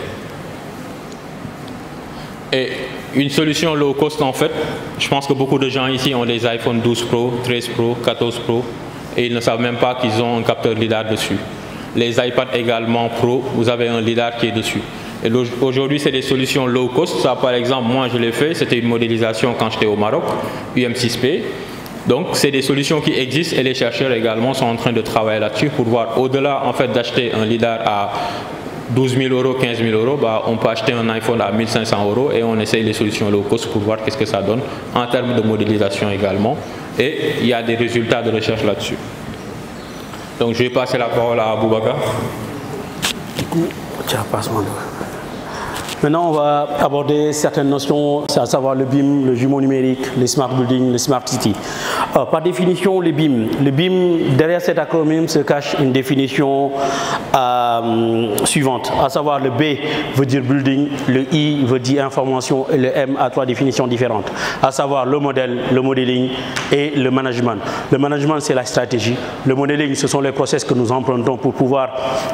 [SPEAKER 1] Et une solution low cost en fait, je pense que beaucoup de gens ici ont des iPhone 12 Pro, 13 Pro, 14 Pro et ils ne savent même pas qu'ils ont un capteur lidar dessus. Les iPads également Pro, vous avez un lidar qui est dessus. Et aujourd'hui, c'est des solutions low cost. Ça, par exemple, moi, je l'ai fait. C'était une modélisation quand j'étais au Maroc, UM6P. Donc, c'est des solutions qui existent et les chercheurs également sont en train de travailler là-dessus pour voir, au-delà en fait, d'acheter un lidar à 12 000 euros, 15 000 euros, on peut acheter un iPhone à 1 500 euros et on essaye les solutions low cost pour voir qu'est-ce que ça donne en termes de modélisation également. Et il y a des résultats de recherche là-dessus. Donc, je vais passer la parole à Boubacar.
[SPEAKER 2] Du coup, tiens, passe-moi. Maintenant, on va aborder certaines notions, à savoir le BIM, le jumeau numérique, les smart buildings, les smart cities. Par définition, le BIM, derrière cet acronyme se cache une définition suivante, à savoir le B veut dire building, le I veut dire information et le M a 3 définitions différentes, à savoir le modèle, le modeling et le management. Le management, c'est la stratégie. Le modeling, ce sont les process que nous empruntons pour pouvoir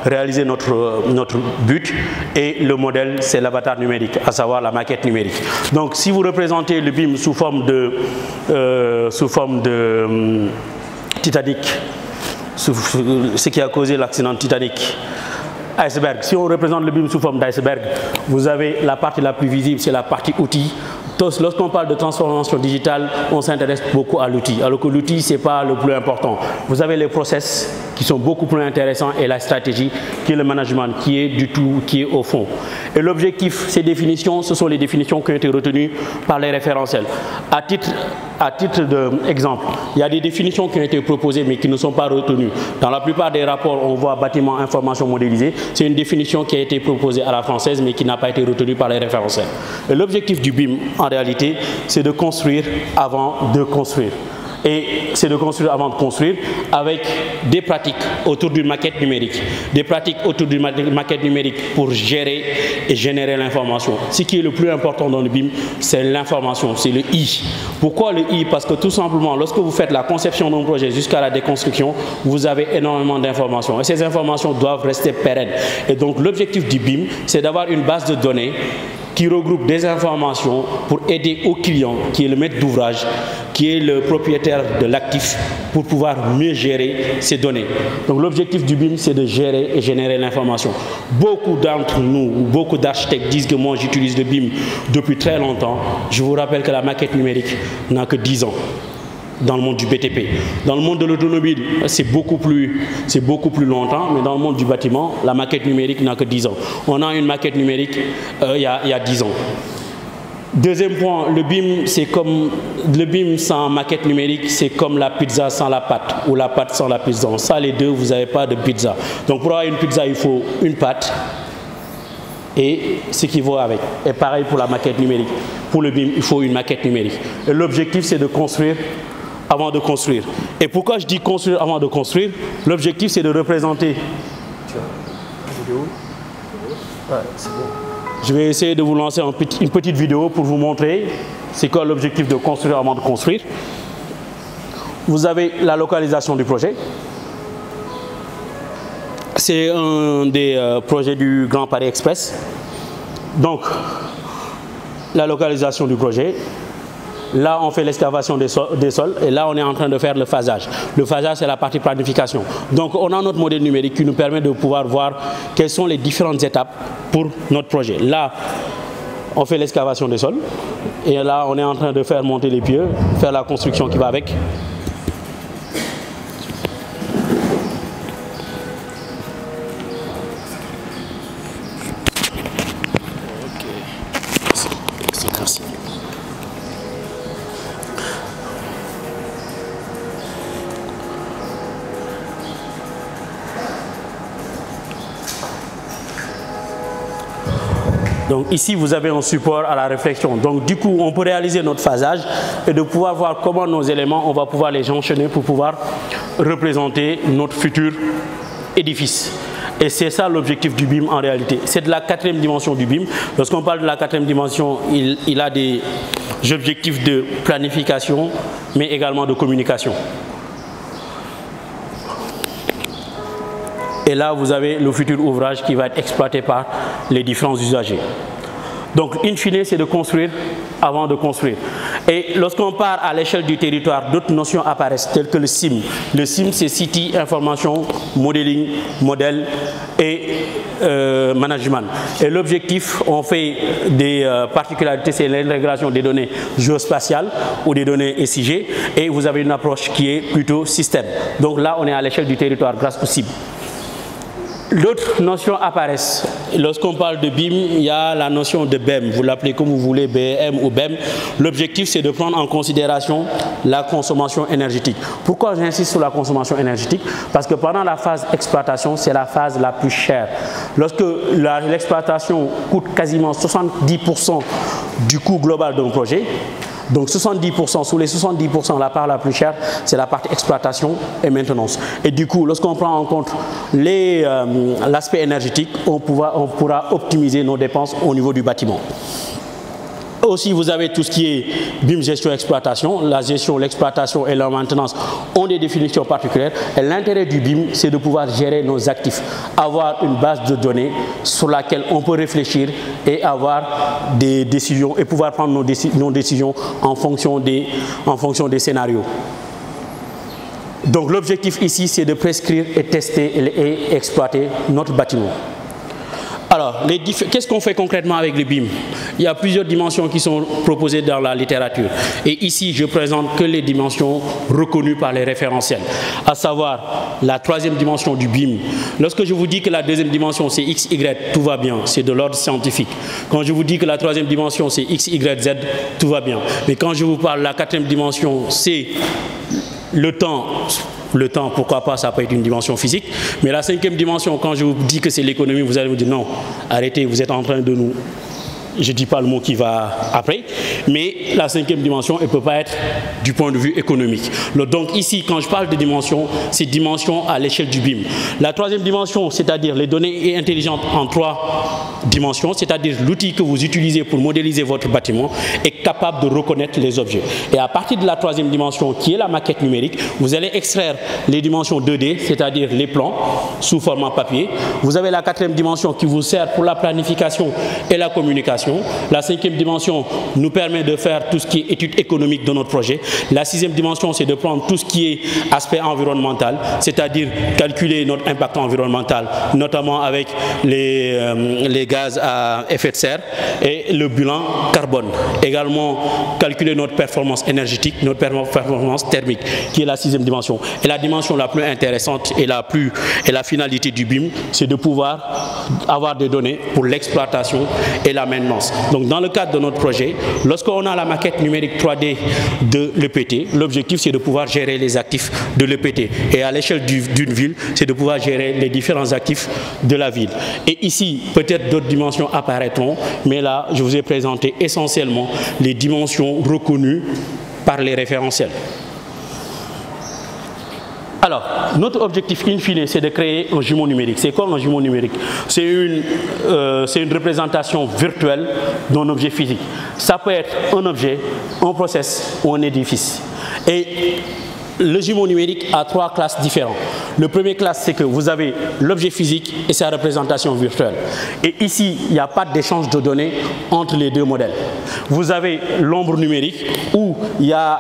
[SPEAKER 2] réaliser notre but. Et le modèle, c'est l'avatar numérique, à savoir la maquette numérique. Donc, si vous représentez le BIM sous forme de Titanic, ce qui a causé l'accident Titanic, iceberg. Si on représente le BIM sous forme d'iceberg, vous avez la partie la plus visible, c'est la partie outil. Lorsqu'on parle de transformation digitale, on s'intéresse beaucoup à l'outil, alors que l'outil, ce n'est pas le plus important. Vous avez les process qui sont beaucoup plus intéressants et la stratégie qui est le management, qui est au fond. Et l'objectif, ces définitions, ce sont les définitions qui ont été retenues par les référentiels. À titre d'exemple, il y a des définitions qui ont été proposées mais qui ne sont pas retenues. Dans la plupart des rapports, on voit bâtiment, information modélisée. C'est une définition qui a été proposée à la française mais qui n'a pas été retenue par les référentiels. Et l'objectif du BIM, en réalité, c'est de construire avant de construire. Et c'est de construire avant de construire avec des pratiques autour d'une maquette numérique. Des pratiques autour d'une maquette numérique pour gérer et générer l'information. Ce qui est le plus important dans le BIM, c'est l'information, c'est le I. Pourquoi le I? Parce que tout simplement, lorsque vous faites la conception d'un projet jusqu'à la déconstruction, vous avez énormément d'informations. Et ces informations doivent rester pérennes. Et donc l'objectif du BIM, c'est d'avoir une base de données qui regroupe des informations pour aider au client, qui est le maître d'ouvrage, qui est le propriétaire de l'actif, pour pouvoir mieux gérer ces données. Donc l'objectif du BIM, c'est de gérer et générer l'information. Beaucoup d'entre nous, beaucoup d'architectes disent que moi j'utilise le BIM depuis très longtemps. Je vous rappelle que la maquette numérique n'a que 10 ans dans le monde du BTP. Dans le monde de l'automobile, c'est beaucoup plus longtemps, mais dans le monde du bâtiment, la maquette numérique n'a que 10 ans. On a une maquette numérique il y a 10 ans. Deuxième point, le BIM sans maquette numérique, c'est comme la pizza sans la pâte ou la pâte sans la pizza. Ça, les deux, vous n'avez pas de pizza. Donc pour avoir une pizza, il faut une pâte et ce qui va avec. Et pareil pour la maquette numérique. Pour le BIM, il faut une maquette numérique. Et l'objectif, c'est de construire avant de construire. Et pourquoi je dis construire avant de construire? L'objectif, c'est de représenter... Je vais essayer de vous lancer une petite vidéo pour vous montrer c'est quoi l'objectif de construire avant de construire. Vous avez la localisation du projet. C'est un des projets du Grand Paris Express. Donc, la localisation du projet. Là, on fait l'excavation des sols et là, on est en train de faire le phasage. Le phasage, c'est la partie planification. Donc, on a notre modèle numérique qui nous permet de pouvoir voir quelles sont les différentes étapes pour notre projet. Là, on fait l'excavation des sols et là, on est en train de faire monter les pieux, faire la construction qui va avec. Donc ici, vous avez un support à la réflexion. Donc du coup, on peut réaliser notre phasage et de pouvoir voir comment nos éléments, on va pouvoir les enchaîner pour pouvoir représenter notre futur édifice. Et c'est ça l'objectif du BIM en réalité. C'est de la 4e dimension du BIM. Lorsqu'on parle de la 4e dimension, il a des objectifs de planification, mais également de communication. Et là, vous avez le futur ouvrage qui va être exploité par les différents usagers. Donc, in fine, c'est de construire avant de construire. Et lorsqu'on part à l'échelle du territoire, d'autres notions apparaissent, telles que le SIM. Le SIM, c'est City, Information, Modeling, Modèle et Management. Et l'objectif, on fait des particularités, c'est l'intégration des données géospatiales ou des données SIG. Et vous avez une approche qui est plutôt système. Donc là, on est à l'échelle du territoire grâce au SIM. D'autres notions apparaissent. Lorsqu'on parle de BIM, il y a la notion de BEM. Vous l'appelez comme vous voulez, BM ou BEM. L'objectif, c'est de prendre en considération la consommation énergétique. Pourquoi j'insiste sur la consommation énergétique? Parce que pendant la phase exploitation, c'est la phase la plus chère. Lorsque l'exploitation coûte quasiment 70% du coût global d'un projet, donc 70%, sous les 70%, la part la plus chère, c'est la partie exploitation et maintenance. Et du coup, lorsqu'on prend en compte l'aspect énergétique, on pourra optimiser nos dépenses au niveau du bâtiment. Aussi, vous avez tout ce qui est BIM gestion-exploitation. La gestion, l'exploitation et la maintenance ont des définitions particulières. Et l'intérêt du BIM, c'est de pouvoir gérer nos actifs, avoir une base de données sur laquelle on peut réfléchir et avoir des décisions et pouvoir prendre nos décisions en fonction des scénarios. Donc l'objectif ici, c'est de prescrire et tester et exploiter notre bâtiment. Alors, qu'est-ce qu'on fait concrètement avec le BIM? Il y a plusieurs dimensions qui sont proposées dans la littérature. Et ici, je présente que les dimensions reconnues par les référentiels, à savoir la 3e dimension du BIM. Lorsque je vous dis que la 2e dimension, c'est X, Y, tout va bien, c'est de l'ordre scientifique. Quand je vous dis que la 3e dimension, c'est X, Y, Z, tout va bien. Mais quand je vous parle de la 4e dimension, c'est le temps. Le temps, pourquoi pas, ça peut être une dimension physique. Mais la 5e dimension, quand je vous dis que c'est l'économie, vous allez vous dire non, arrêtez, vous êtes en train de nous... Je ne dis pas le mot qui va après, mais la 5e dimension, elle ne peut pas être du point de vue économique. Donc ici, quand je parle de dimension, c'est dimension à l'échelle du BIM. La 3e dimension, c'est-à-dire les données intelligentes en 3 dimensions, c'est-à-dire l'outil que vous utilisez pour modéliser votre bâtiment est capable de reconnaître les objets. Et à partir de la 3e dimension, qui est la maquette numérique, vous allez extraire les dimensions 2D, c'est-à-dire les plans sous format papier. Vous avez la 4e dimension qui vous sert pour la planification et la communication. l'exploitation. La 5e dimension nous permet de faire tout ce qui est étude économique de notre projet. La 6e dimension, c'est de prendre tout ce qui est aspect environnemental, c'est-à-dire calculer notre impact environnemental, notamment avec les gaz à effet de serre et le bilan carbone. Également, calculer notre performance énergétique, notre performance thermique, qui est la 6e dimension. Et la dimension la plus intéressante et la finalité du BIM, c'est de pouvoir avoir des données pour l'exploitation et la maintenance. Donc, dans le cadre de notre projet, lorsqu'on a la maquette numérique 3D de l'EPT, l'objectif, c'est de pouvoir gérer les actifs de l'EPT. Et à l'échelle d'une ville, c'est de pouvoir gérer les différents actifs de la ville. Et ici, peut-être d'autres dimensions apparaîtront, mais là, je vous ai présenté essentiellement les dimensions reconnues par les référentiels. Alors, notre objectif in fine, c'est de créer un jumeau numérique. C'est quoi un jumeau numérique? C'est une représentation virtuelle d'un objet physique. Ça peut être un objet, un process ou un édifice. Et le jumeau numérique a 3 classes différentes. Le premier classe, c'est que vous avez l'objet physique et sa représentation virtuelle. Et ici, il n'y a pas d'échange de données entre les deux modèles. Vous avez l'ombre numérique où il y a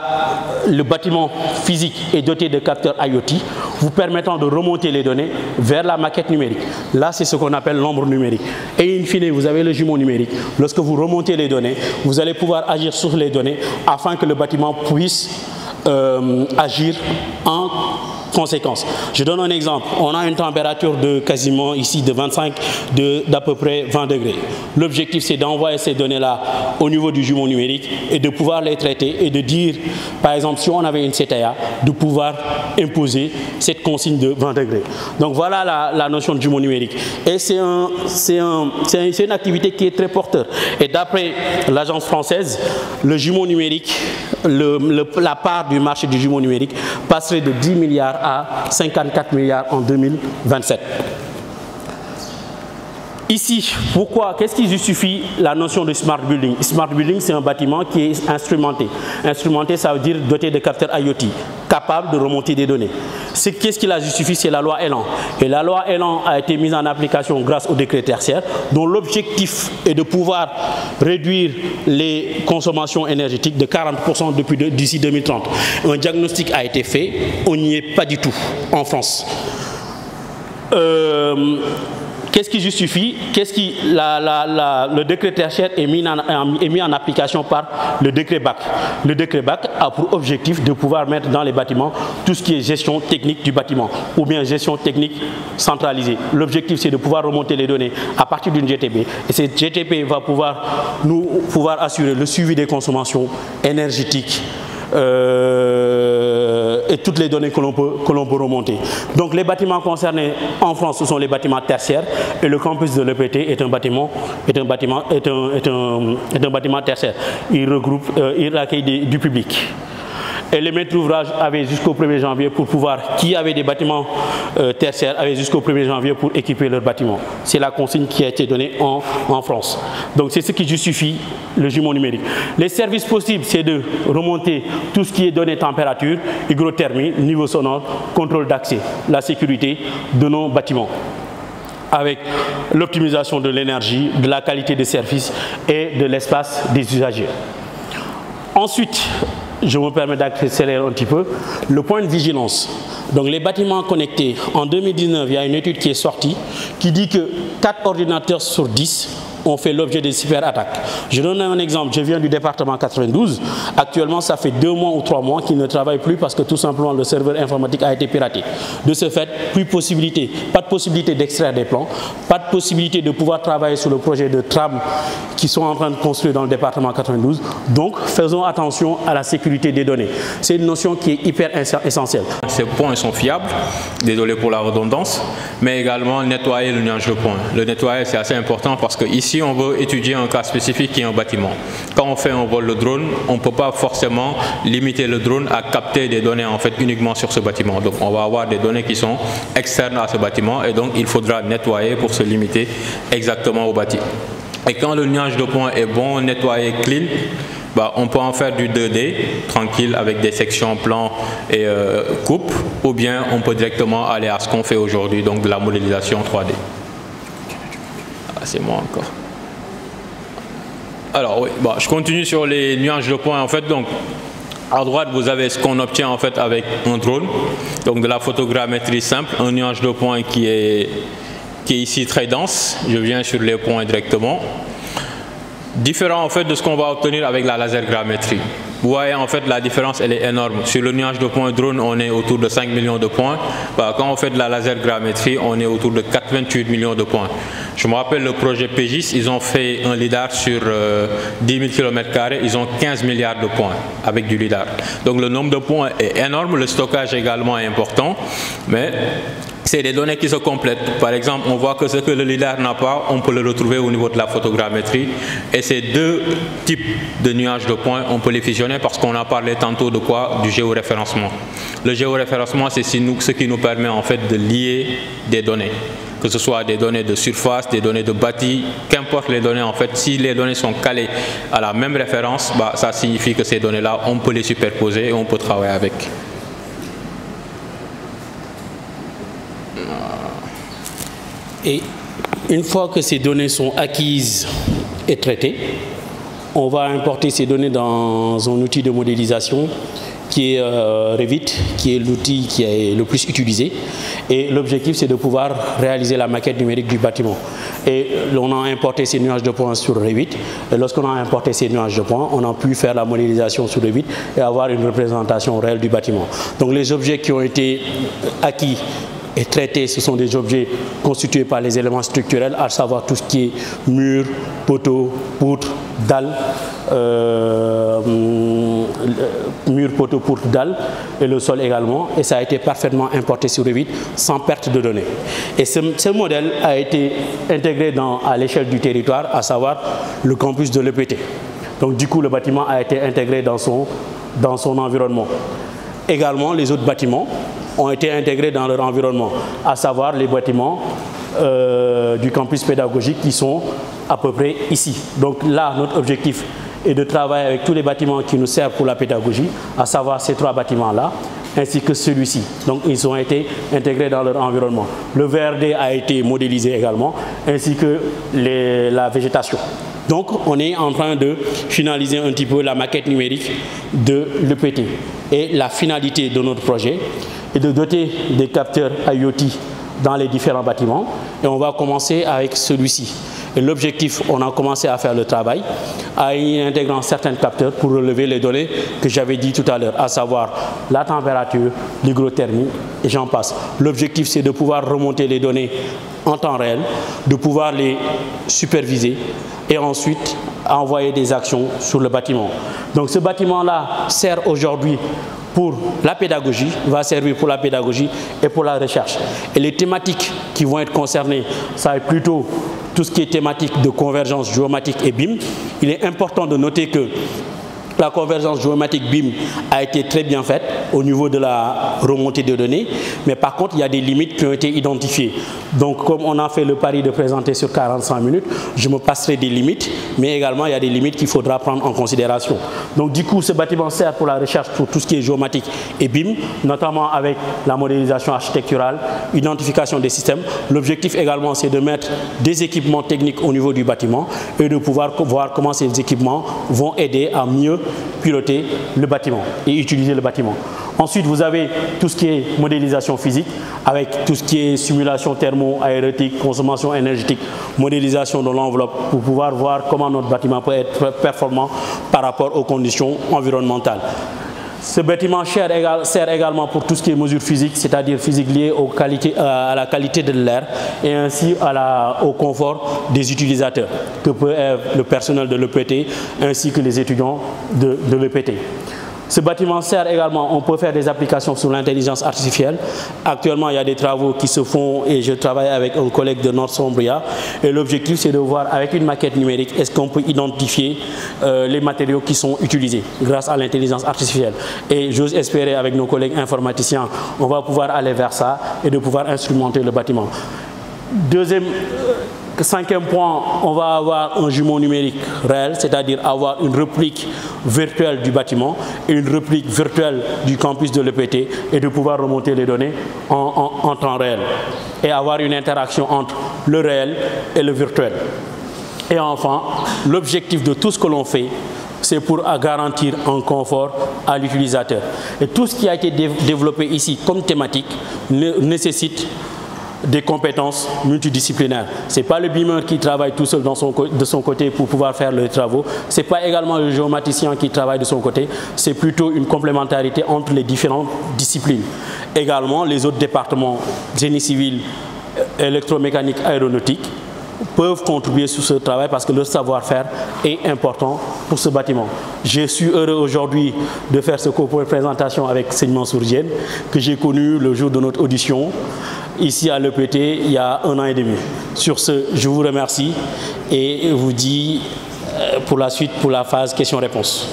[SPEAKER 2] le bâtiment physique est doté de capteurs IoT vous permettant de remonter les données vers la maquette numérique. Là, c'est ce qu'on appelle l'ombre numérique. Et in fine, vous avez le jumeau numérique. Lorsque vous remontez les données, vous allez pouvoir agir sur les données afin que le bâtiment puisse agir en conséquence. Je donne un exemple. On a une température de quasiment ici de 25, d'à peu près 20 degrés. L'objectif, c'est d'envoyer ces données-là au niveau du jumeau numérique et de pouvoir les traiter et de dire, par exemple, si on avait une CTA, de pouvoir imposer cette consigne de 20 degrés. Donc voilà la notion de jumeau numérique. Et c'est une activité qui est très porteur. Et d'après l'agence française, le jumeau numérique, la part du marché du jumeau numérique passerait de 10 milliards à 54 milliards en 2027. Ici, pourquoi? Qu'est-ce qui justifie la notion de smart building? Smart building, c'est un bâtiment qui est instrumenté. Instrumenté, ça veut dire doté de capteurs IoT, capable de remonter des données. Qu'est-ce qui la justifie? C'est la loi Elan. Et la loi Elan a été mise en application grâce au décret tertiaire, dont l'objectif est de pouvoir réduire les consommations énergétiques de 40% d'ici 2030. Un diagnostic a été fait, on n'y est pas du tout en France. Qu'est-ce qui justifie? Le décret tertiaire est mis en application par le décret BAC. Le décret BAC a pour objectif de pouvoir mettre dans les bâtiments tout ce qui est gestion technique du bâtiment ou bien gestion technique centralisée. L'objectif, c'est de pouvoir remonter les données à partir d'une GTP. Et cette GTP va pouvoir assurer le suivi des consommations énergétiques, et toutes les données que l'on peut remonter. Donc les bâtiments concernés en France, ce sont les bâtiments tertiaires et le campus de l'EPT est un bâtiment tertiaire. Il accueille du public. Et les maîtres d'ouvrage avaient jusqu'au 1er janvier pour pouvoir, qui avaient des bâtiments tertiaires, avaient jusqu'au 1er janvier pour équiper leurs bâtiments. C'est la consigne qui a été donnée en France. Donc c'est ce qui justifie le jumeau numérique. Les services possibles, c'est de remonter tout ce qui est données température, hygrothermie, niveau sonore, contrôle d'accès, la sécurité de nos bâtiments, avec l'optimisation de l'énergie, de la qualité des services et de l'espace des usagers. Ensuite, je me permets d'accélérer un petit peu, le point de vigilance. Donc les bâtiments connectés, en 2019, il y a une étude qui est sortie qui dit que 4 ordinateurs sur 10 ont fait l'objet de cyberattaques. Je donne un exemple, je viens du département 92. Actuellement, ça fait 2 mois ou 3 mois qu'ils ne travaillent plus parce que tout simplement le serveur informatique a été piraté. De ce fait, pas de possibilité d'extraire des plans, pas de possibilité de pouvoir travailler sur le projet de tram qui sont en train de construire dans le département 92. Donc, faisons attention à la sécurité des données. C'est une notion qui est hyper essentielle.
[SPEAKER 1] Ces points sont fiables, désolé pour la redondance, mais également nettoyer le nuage de points. Le nettoyer, c'est assez important parce que ici, on veut étudier un cas spécifique qui est un bâtiment. Quand on fait un vol de drone, on ne peut pas forcément limiter le drone à capter des données en fait uniquement sur ce bâtiment. Donc on va avoir des données qui sont externes à ce bâtiment et donc il faudra nettoyer pour se limiter exactement au bâtiment. Et quand le nuage de points est bon, nettoyé, clean, on peut en faire du 2D, tranquille, avec des sections, plans et coupes, ou bien on peut directement aller à ce qu'on fait aujourd'hui, donc de la modélisation 3D. Ah, c'est moi encore. Alors oui, bon, je continue sur les nuages de points en fait. Donc à droite, vous avez ce qu'on obtient en fait avec un drone, donc de la photogrammétrie simple, un nuage de points qui est ici très dense. Je viens sur les points directement. Différent en fait de ce qu'on va obtenir avec la lasergrammétrie. Vous voyez en fait la différence, elle est énorme. Sur le nuage de points drone, on est autour de 5 millions de points. Bah, quand on fait de la lasergrammétrie, on est autour de 88 millions de points. Je me rappelle le projet PGIS, ils ont fait un lidar sur 10 000 km², ils ont 15 milliards de points avec du lidar. Donc le nombre de points est énorme, le stockage également est important, mais c'est des données qui se complètent. Par exemple, on voit que ce que le lidar n'a pas, on peut le retrouver au niveau de la photogrammétrie. Et ces deux types de nuages de points, on peut les fusionner parce qu'on a parlé tantôt de quoi? Du géoréférencement. Le géoréférencement, c'est ce qui nous permet en fait de lier des données. Que ce soit des données de surface, des données de bâti, qu'importe les données en fait, si les données sont calées à la même référence, bah, ça signifie que ces données-là, on peut les superposer et on peut travailler avec.
[SPEAKER 2] Et une fois que ces données sont acquises et traitées, on va importer ces données dans un outil de modélisation qui est Revit, qui est l'outil qui est le plus utilisé. Et l'objectif, c'est de pouvoir réaliser la maquette numérique du bâtiment. Et on a importé ces nuages de points sur Revit. Et lorsqu'on a importé ces nuages de points, on a pu faire la modélisation sur Revit et avoir une représentation réelle du bâtiment. Donc les objets qui ont été acquis et traités, ce sont des objets constitués par les éléments structurels, à savoir tout ce qui est mur, poteau, poutre, dalle, mur, poteau, poutre, dalle et le sol également. Et ça a été parfaitement importé sur Revit sans perte de données. Et ce modèle a été intégré à l'échelle du territoire, à savoir le campus de l'EPT. Donc du coup, le bâtiment a été intégré dans son environnement. Également, les autres bâtiments ont été intégrés dans leur environnement, à savoir les bâtiments du campus pédagogique qui sont à peu près ici. Donc là, notre objectif est de travailler avec tous les bâtiments qui nous servent pour la pédagogie, à savoir ces trois bâtiments-là, ainsi que celui-ci. Donc ils ont été intégrés dans leur environnement. Le VRD a été modélisé également, ainsi que la végétation. Donc on est en train de finaliser un petit peu la maquette numérique de l'EPT. Et la finalité de notre projet est de doter des capteurs IoT dans les différents bâtiments. Et on va commencer avec celui-ci. Et l'objectif, on a commencé à faire le travail en intégrant certains capteurs pour relever les données que j'avais dit tout à l'heure, à savoir la température, l'hygrothermie et j'en passe. L'objectif, c'est de pouvoir remonter les données en temps réel, de pouvoir les superviser et ensuite envoyer des actions sur le bâtiment. Donc ce bâtiment-là sert aujourd'hui pour la pédagogie, va servir pour la pédagogie et pour la recherche. Et les thématiques qui vont être concernées, ça va être plutôt tout ce qui est thématique de convergence géomatique et BIM. Il est important de noter que la convergence géomatique BIM a été très bien faite au niveau de la remontée de données, mais par contre, il y a des limites qui ont été identifiées. Donc, comme on a fait le pari de présenter sur 45 minutes, je me passerai des limites, mais également, il y a des limites qu'il faudra prendre en considération. Donc, du coup, ce bâtiment sert pour la recherche pour tout ce qui est géomatique et BIM, notamment avec la modélisation architecturale, identification des systèmes. L'objectif également, c'est de mettre des équipements techniques au niveau du bâtiment et de pouvoir voir comment ces équipements vont aider à mieux piloter le bâtiment et utiliser le bâtiment. Ensuite, vous avez tout ce qui est modélisation physique avec tout ce qui est simulation thermo-aérotique, consommation énergétique, modélisation de l'enveloppe pour pouvoir voir comment notre bâtiment peut être performant par rapport aux conditions environnementales. Ce bâtiment sert également pour tout ce qui est mesures physiques, c'est-à-dire physique liée à la qualité de l'air et ainsi au confort des utilisateurs, que peut être le personnel de l'EPT ainsi que les étudiants de l'EPT. Ce bâtiment sert également, on peut faire des applications sur l'intelligence artificielle. Actuellement, il y a des travaux qui se font et je travaille avec un collègue de Northumbria. Et l'objectif, c'est de voir avec une maquette numérique, est-ce qu'on peut identifier les matériaux qui sont utilisés grâce à l'intelligence artificielle. Et j'ose espérer avec nos collègues informaticiens, on va pouvoir aller vers ça et de pouvoir instrumenter le bâtiment. Cinquième point, on va avoir un jumeau numérique réel, c'est-à-dire avoir une réplique virtuelle du bâtiment et une réplique virtuelle du campus de l'EPT et de pouvoir remonter les données en temps réel et avoir une interaction entre le réel et le virtuel. Et enfin, l'objectif de tout ce que l'on fait, c'est pour garantir un confort à l'utilisateur. Et tout ce qui a été développé ici comme thématique nécessite des compétences multidisciplinaires. Ce n'est pas le BIMer qui travaille tout seul de son côté pour pouvoir faire les travaux. Ce n'est pas également le géomaticien qui travaille de son côté. C'est plutôt une complémentarité entre les différentes disciplines. Également, les autres départements, génie civil, électromécanique, aéronautique, peuvent contribuer sur ce travail parce que leur savoir-faire est important pour ce bâtiment. Je suis heureux aujourd'hui de faire ce co-présentation avec Seigne Mansour Diène, que j'ai connu le jour de notre audition ici à l'EPT il y a 1 an et demi. Sur ce, je vous remercie et vous dis pour la suite, pour la phase questions-réponses.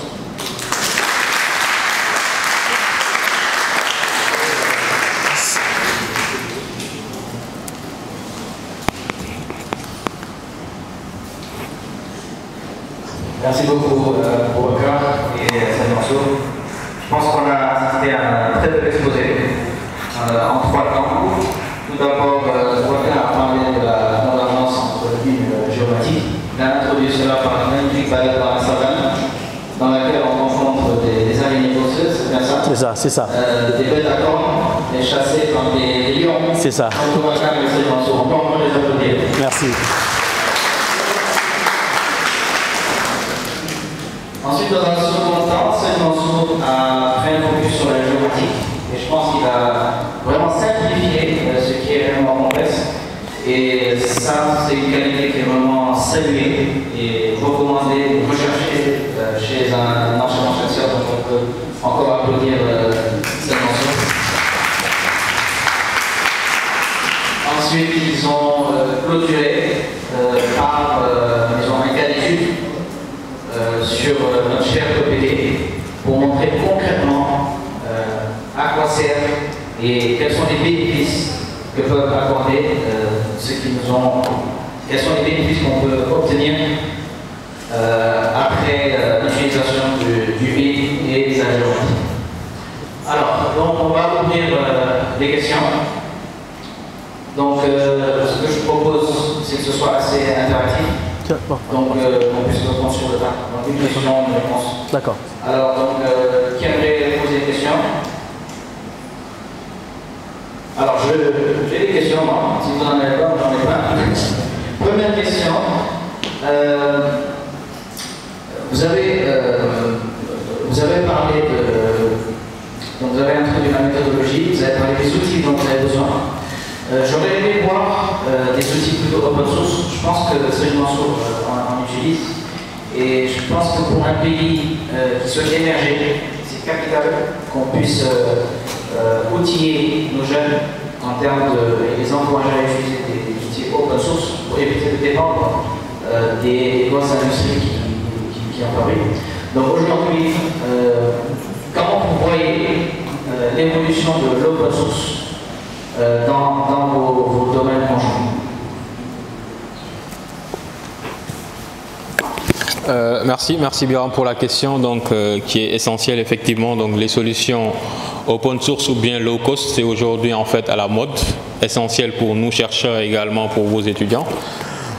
[SPEAKER 3] Merci beaucoup Boubacar et Seigne Mansour. Je pense qu'on a assisté à un très bel exposé en 3 temps. Tout d'abord, Boubacar a parlé de la convergence entre le BIM et le géomatique. Il a introduit cela par une magnifique balade dans la savane, dans laquelle on rencontre des araignées bosseuses, c'est bien ça?
[SPEAKER 2] C'est ça, c'est ça.
[SPEAKER 3] Des bêtes à cornes, des chassés comme des lions.
[SPEAKER 2] C'est ça.
[SPEAKER 3] Boubacar et Seigne Mansour, on peut encore les applaudir.
[SPEAKER 2] Merci.
[SPEAKER 3] Ensuite, dans un second temps, Seigne Mansour a fait un focus sur la géomatique et je pense qu'il a vraiment simplifié ce qui est vraiment complexe. Et ça, c'est une qualité qui est vraiment saluée et recommandée, recherchée chez un enseignant-chercheur. Donc on peut encore applaudir Seigne Mansour. Ensuite, ils ont clôturé par un cas d'étude sur notre cher EPT pour montrer concrètement à quoi sert et quels sont les bénéfices que peuvent accorder ceux qui nous ont. Quels sont les bénéfices qu'on peut obtenir après l'utilisation du BIM et des algorithmes. Alors, donc on va ouvrir les questions. Donc, ce que je propose, c'est que ce soit assez interactif. Donc, on puisse répondre sur le tas. Donc, une question, une réponse.
[SPEAKER 2] D'accord.
[SPEAKER 3] Alors, donc, qui aimerait poser des questions? Alors, j'ai des questions, moi. Si vous n'en avez pas, j'en ai pas. Première question. Vous avez parlé de. Donc, vous avez introduit la méthodologie, vous avez parlé des outils dont vous avez besoin. J'aurais aimé voir des outils plutôt open source. Je pense que Seigne Mansour en utilise. Et je pense que pour un pays qui souhaite émerger, c'est capital qu'on puisse outiller nos jeunes en termes de les encourager à utiliser des outils open source pour éviter de dépendre des grosses industries qui en fabriquent. Donc aujourd'hui, comment vous voyez l'évolution de l'open source dans vos domaines conjoints?
[SPEAKER 1] Merci Biram pour la question qui est essentielle effectivement. Donc les solutions open source ou bien low cost, c'est aujourd'hui en fait à la mode, essentiel pour nous chercheurs et également pour vos étudiants.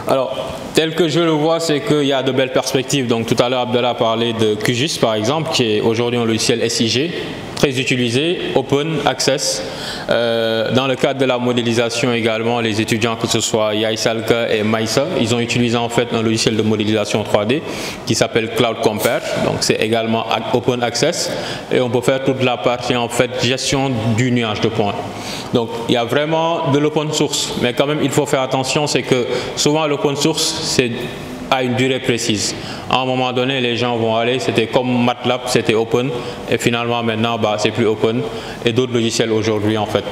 [SPEAKER 1] Alors tel que je le vois, c'est qu'il y a de belles perspectives. Donc tout à l'heure Abdallah parlait de QGIS par exemple, qui est aujourd'hui un logiciel SIG, très utilisé, open access. Dans le cadre de la modélisation également, les étudiants, que ce soit Yaisalka et Maïsa, ils ont utilisé en fait un logiciel de modélisation 3D qui s'appelle Cloud Compare. Donc c'est également open access et on peut faire toute la partie en fait gestion du nuage de points. Donc il y a vraiment de l'open source, mais quand même il faut faire attention, c'est que souvent l'open source c'est à une durée précise. À un moment donné, les gens vont aller, c'était comme MATLAB, c'était open, et finalement maintenant, c'est plus open, et d'autres logiciels aujourd'hui en fait.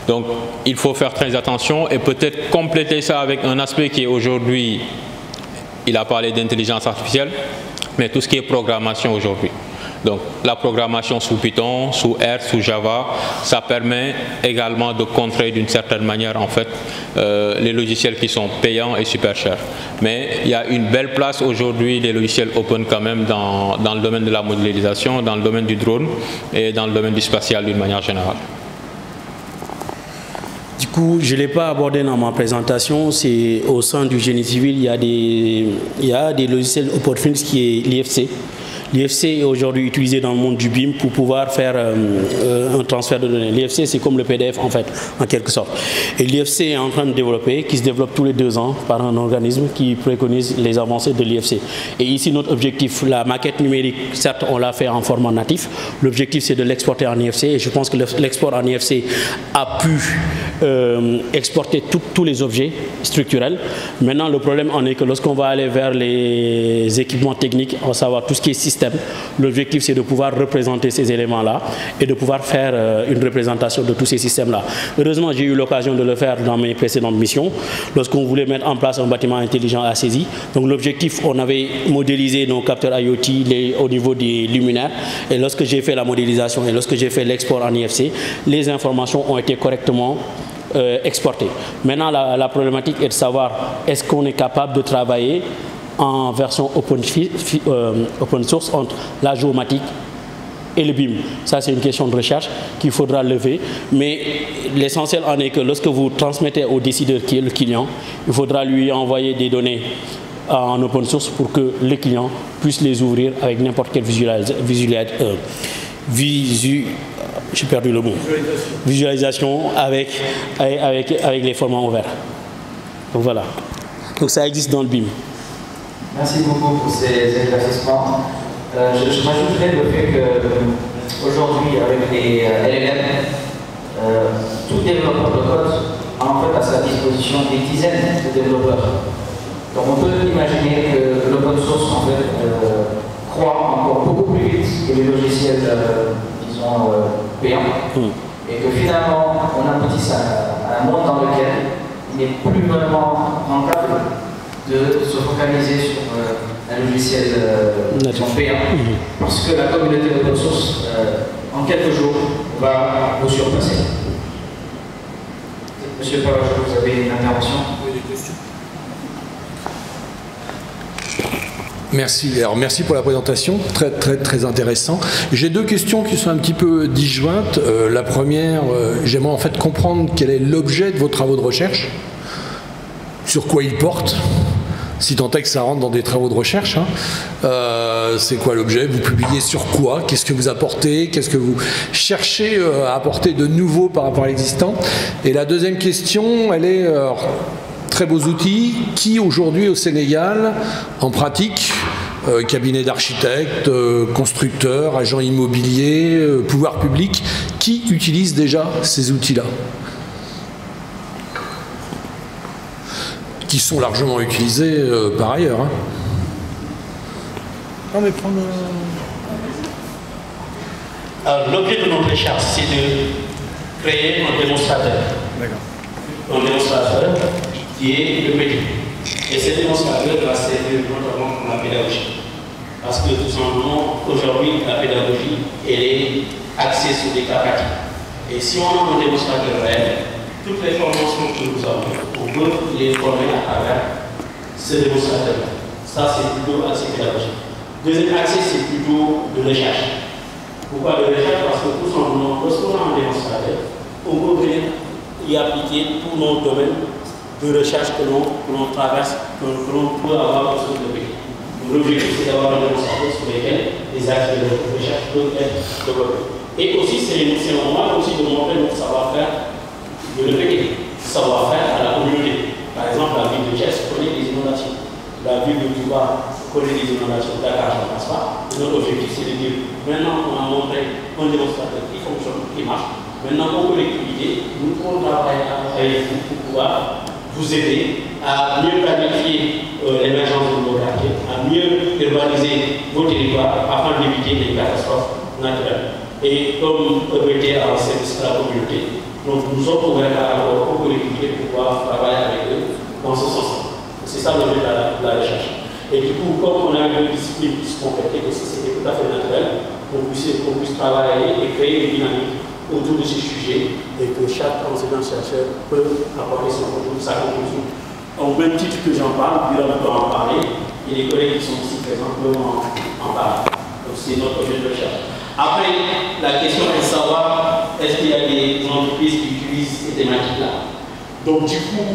[SPEAKER 1] Donc, il faut faire très attention et peut-être compléter ça avec un aspect qui est aujourd'hui, il a parlé d'intelligence artificielle, mais tout ce qui est programmation aujourd'hui. Donc la programmation sous Python, sous R, sous Java, ça permet également de contrer d'une certaine manière en fait les logiciels qui sont payants et super chers. Mais il y a une belle place aujourd'hui des logiciels open quand même dans le domaine de la modélisation, dans le domaine du drone et dans le domaine du spatial d'une manière générale.
[SPEAKER 4] Du
[SPEAKER 2] coup, je ne l'ai pas abordé dans ma présentation, c'est au sein du génie civil, il y a des logiciels opportunistes qui est l'IFC. L'IFC est aujourd'hui utilisé dans le monde du BIM pour pouvoir faire un transfert de données. L'IFC, c'est comme le PDF, en fait, en quelque sorte. Et l'IFC est en train de développer, qui se développe tous les 2 ans par un organisme qui préconise les avancées de l'IFC. Et ici, notre objectif, la maquette numérique, certes, on l'a fait en format natif. L'objectif, c'est de l'exporter en IFC. Et je pense que l'export en IFC a pu exporter tous les objets structurels. Maintenant, le problème en est que lorsqu'on va aller vers les équipements techniques, à savoir tout ce qui est système, l'objectif c'est de pouvoir représenter ces éléments-là et de pouvoir faire une représentation de tous ces systèmes-là. Heureusement, j'ai eu l'occasion de le faire dans mes précédentes missions, lorsqu'on voulait mettre en place un bâtiment intelligent à saisie. Donc l'objectif, on avait modélisé nos capteurs IoT au niveau des luminaires, et lorsque j'ai fait la modélisation et lorsque j'ai fait l'export en IFC, les informations ont été correctement exportées. Maintenant, la problématique est de savoir est-ce qu'on est capable de travailler en version open source entre la géomatique et le BIM. Ça, c'est une question de recherche qu'il faudra lever. Mais l'essentiel en est que lorsque vous transmettez au décideur qui est le client, il faudra lui envoyer des données en open source pour que le client puisse les ouvrir avec n'importe quelle j'ai perdu le mot. Visualisation avec les formats ouverts. Donc voilà. Donc ça existe dans le BIM.
[SPEAKER 3] Merci beaucoup pour ces éclaircissements. Je rajouterais le fait qu'aujourd'hui, avec les LLM, tout développeur de code a en fait à sa disposition des dizaines de développeurs. Donc on peut imaginer que l'open source en fait, croît encore beaucoup plus vite que les logiciels, disons, payants. Et que finalement, on aboutisse à un monde dans lequel il n'est plus vraiment rentable de se focaliser sur un logiciel payant, parce que la communauté open source, en quelques jours, va vous surpasser. Monsieur Parajou, vous avez une intervention? Oui, des questions.
[SPEAKER 4] Merci. Alors, merci pour la présentation, très intéressant. J'ai 2 questions qui sont un petit peu disjointes. La première, j'aimerais en fait comprendre quel est l'objet de vos travaux de recherche, sur quoi ils portent. Si tant est que ça rentre dans des travaux de recherche, hein. C'est quoi l'objet? Vous publiez sur quoi? Qu'est-ce que vous apportez? Qu'est-ce que vous cherchez à apporter de nouveau par rapport à l'existant? Et la deuxième question, elle est très beaux outils. Qui aujourd'hui au Sénégal, en pratique, cabinet d'architectes, constructeurs, agents immobiliers, pouvoir public, qui utilise déjà ces outils-là? Qui sont largement utilisés par ailleurs. Hein.
[SPEAKER 2] Non, mais prendre... L'objet de notre recherche, c'est de créer un démonstrateur. Un démonstrateur qui est le métier. Et ce démonstrateur va servir notamment pour la pédagogie. Parce que tout simplement, aujourd'hui, la pédagogie, elle est axée sur des cas pratiques. Et si on a un démonstrateur réel, toutes les formations que nous avons, on peut les former à travers ce démonstrateur. Ça, c'est plutôt axé pédagogique. Deuxième accès, c'est plutôt de recherche. Pourquoi de recherche? Parce que tout simplement, lorsqu'on a un démonstrateur, on peut venir y appliquer tous nos domaines de recherche que l'on traverse, que l'on peut avoir au sein de pays. L'objectif, c'est d'avoir un démonstrateur sur lesquels les axes de recherche peuvent être développés. Et aussi, c'est normal aussi de montrer notre savoir-faire de le payer, savoir-faire à la communauté. Par exemple, la ville de Thiès connaît les inondations. La ville de Touba connaît les inondations. Dakar, je ne passe pas. Notre objectif, c'est de dire, maintenant on a montré un démonstrateur qui fonctionne, qui marche. Maintenant, aux collectivités, nous pouvons travailler avec vous pour pouvoir vous aider à mieux planifier l'émergence de vos quartiers, à mieux urbaniser vos territoires afin d'éviter les catastrophes naturelles. Et comme EBT a un service à la communauté, donc nous sommes ouverts aux collectivités pour pouvoir travailler avec eux dans ce sens. C'est ça l'objet de la recherche. Et du coup, comme on a une discipline qui se complétait aussi, c'était tout à fait naturel qu'on puisse travailler et créer une dynamique autour de ces sujets et que chaque enseignant-chercheur peut apporter sa conclusion. Au même titre que j'en parle, Biram peut en parler, et les collègues qui sont ici présents peuvent en parler. Donc c'est notre objet de recherche. Après, la question est de savoir est-ce qu'il y a des entreprises qui utilisent ces thématiques-là. Donc du coup,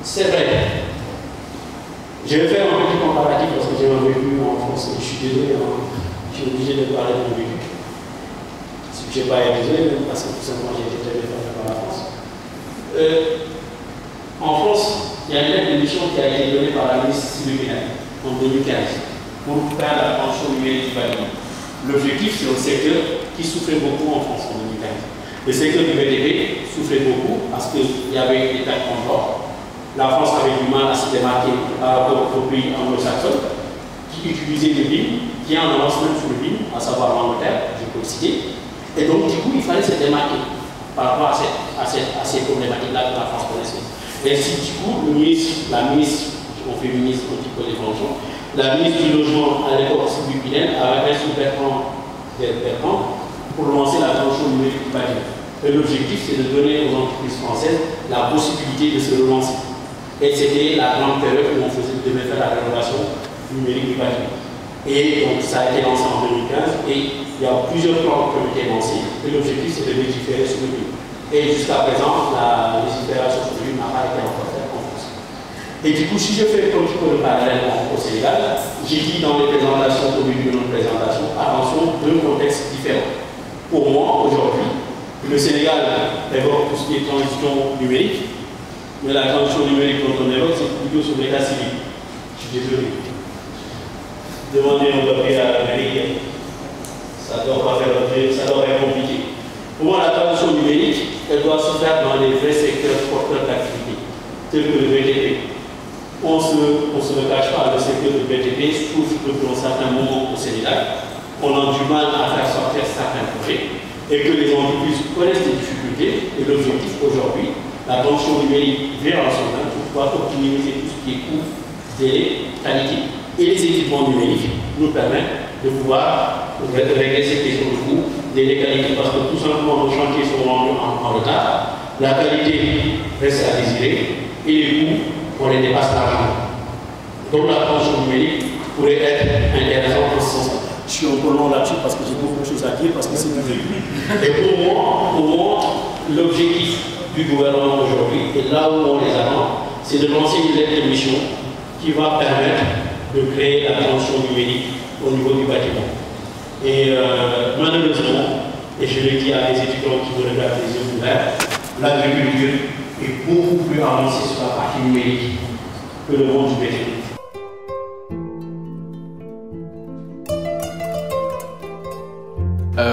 [SPEAKER 2] c'est vrai. Je vais faire un petit comparatif parce que j'ai un vécu en France. Je suis désolé, je suis obligé de parler de mon vécu. Si je n'ai pas été désolé, même parce que tout simplement j'ai été très bien formé par la France. En France, il y a une lettre de mission qui a été donnée par la ministre Sylvie Pinel en 2015 pour faire la transition numérique du bâtiment. L'objectif, c'est un secteur qui souffrait beaucoup en France en 2015. Le secteur du BTP souffrait beaucoup parce qu'il y avait des tas de confort. La France avait du mal à se démarquer par rapport aux pays anglo-saxons qui utilisaient le BIM, qui est en avance même sur le BIM, à savoir l'Angleterre, je peux le citer. Et donc, du coup, il fallait se démarquer par rapport à ces problématiques-là que la France connaissait. Et si, du coup, la ministre, on fait ministre un petit peu des fonctions, la ministre du Logement à l'époque, Sylvie Pinel, avait fait sous Bertrand pour lancer la transition numérique du bâtiment. Et l'objectif, c'est de donner aux entreprises françaises la possibilité de se relancer. Et c'était la grande période où on devait faire la rénovation numérique du bâtiment. Et donc ça a été lancé en 2015 et il y a plusieurs plans qui ont été lancés. Et l'objectif, c'est de légiférer sur le BIM. Et jusqu'à présent, la légifération sur le BIM n'a pas été encore faite en France. Et du coup, si je fais un petit peu de parallèle au Sénégal, j'ai dit dans les présentations, au début de notre présentation, attention, deux contextes différents. Pour moi, aujourd'hui, le Sénégal évoque tout ce qui est transition numérique, mais la transition numérique dont on évoque, c'est plutôt sur l'état civil. Je suis désolé. Demander un papier à l'Amérique, ça doit pas faire l'objet, ça doit être compliqué. Pour moi, la transition numérique, elle doit se faire dans les vrais secteurs porteurs d'activité, tels que le BTP. On ne se le cache pas, le secteur du BTP souffre depuis un certain moment au Sénégal. On a du mal à faire sortir certains projets et que les entreprises connaissent des difficultés. Et l'objectif aujourd'hui, la transition numérique vers un sommet pour pouvoir optimiser tout ce qui est coût, délai, qualité. Et les équipements numériques nous permettent de pouvoir régler ces questions de coût, délai, qualité, parce que tout simplement nos chantiers sont rendus en retard. La qualité reste à désirer et les coûts, on les dépasse largement. Donc la transition numérique pourrait être intéressante en ce sens. Je suis un peu long là-dessus parce que j'ai beaucoup de choses à dire, parce que c'est du vécu. Et pour moi, l'objectif du gouvernement aujourd'hui, et là où on les attend, c'est de lancer une lettre de mission qui va permettre de créer la transition numérique au niveau du bâtiment. Et malheureusement, et je le dis à des étudiants qui me regardent les yeux ouverts, l'agriculture est beaucoup plus avancée sur la partie numérique que le monde du BTP.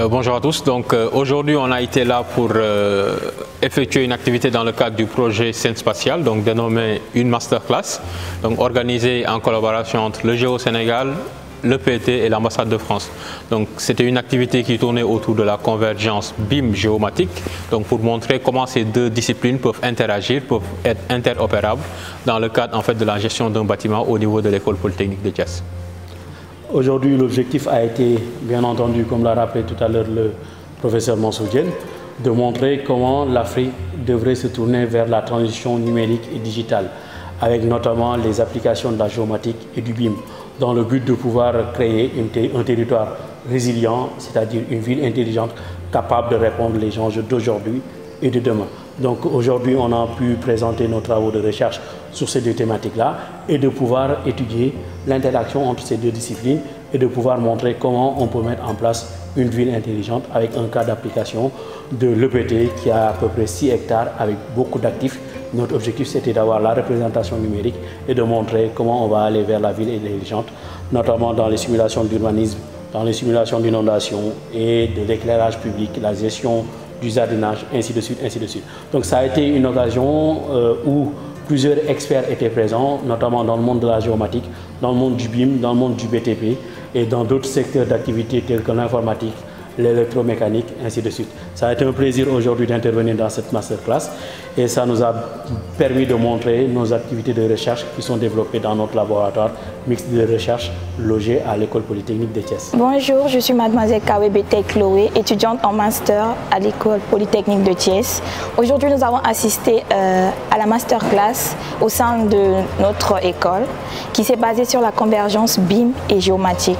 [SPEAKER 1] Bonjour à tous. Donc aujourd'hui on a été là pour effectuer une activité dans le cadre du projet Scène Spatiale, donc dénommé une masterclass, donc organisée en collaboration entre le Géo Sénégal, le PT et l'ambassade de France. Donc c'était une activité qui tournait autour de la convergence BIM géomatique, donc pour montrer comment ces deux disciplines peuvent interagir, peuvent être interopérables dans le cadre en fait de la gestion d'un bâtiment au niveau de l'école polytechnique de Thiès.
[SPEAKER 2] Aujourd'hui, l'objectif a été, bien entendu, comme l'a rappelé tout à l'heure le professeur Mansour Diène, de montrer comment l'Afrique devrait se tourner vers la transition numérique et digitale, avec notamment les applications de la géomatique et du BIM, dans le but de pouvoir créer un territoire résilient, c'est-à-dire une ville intelligente capable de répondre aux enjeux d'aujourd'hui et de demain. Donc aujourd'hui, on a pu présenter nos travaux de recherche sur ces deux thématiques-là et de pouvoir étudier l'interaction entre ces deux disciplines et de pouvoir montrer comment on peut mettre en place une ville intelligente avec un cas d'application de l'EPT qui a à peu près 6 hectares avec beaucoup d'actifs. Notre objectif, c'était d'avoir la représentation numérique et de montrer comment on va aller vers la ville intelligente, notamment dans les simulations d'urbanisme, dans les simulations d'inondation et de l'éclairage public, la gestion du jardinage, ainsi de suite, ainsi de suite. Donc ça a été une occasion où plusieurs experts étaient présents, notamment dans le monde de la géomatique, dans le monde du BIM, dans le monde du BTP et dans d'autres secteurs d'activité tels que l'informatique, l'électromécanique, ainsi de suite. Ça a été un plaisir aujourd'hui d'intervenir dans cette masterclass et ça nous a permis de montrer nos activités de recherche qui sont développées dans notre laboratoire mixte de recherche logé à l'école polytechnique de Thiès.
[SPEAKER 5] Bonjour, je suis mademoiselle Kawebete Chloé, étudiante en master à l'école polytechnique de Thiès. Aujourd'hui, nous avons assisté à la masterclass au sein de notre école qui s'est basée sur la convergence BIM et géomatique.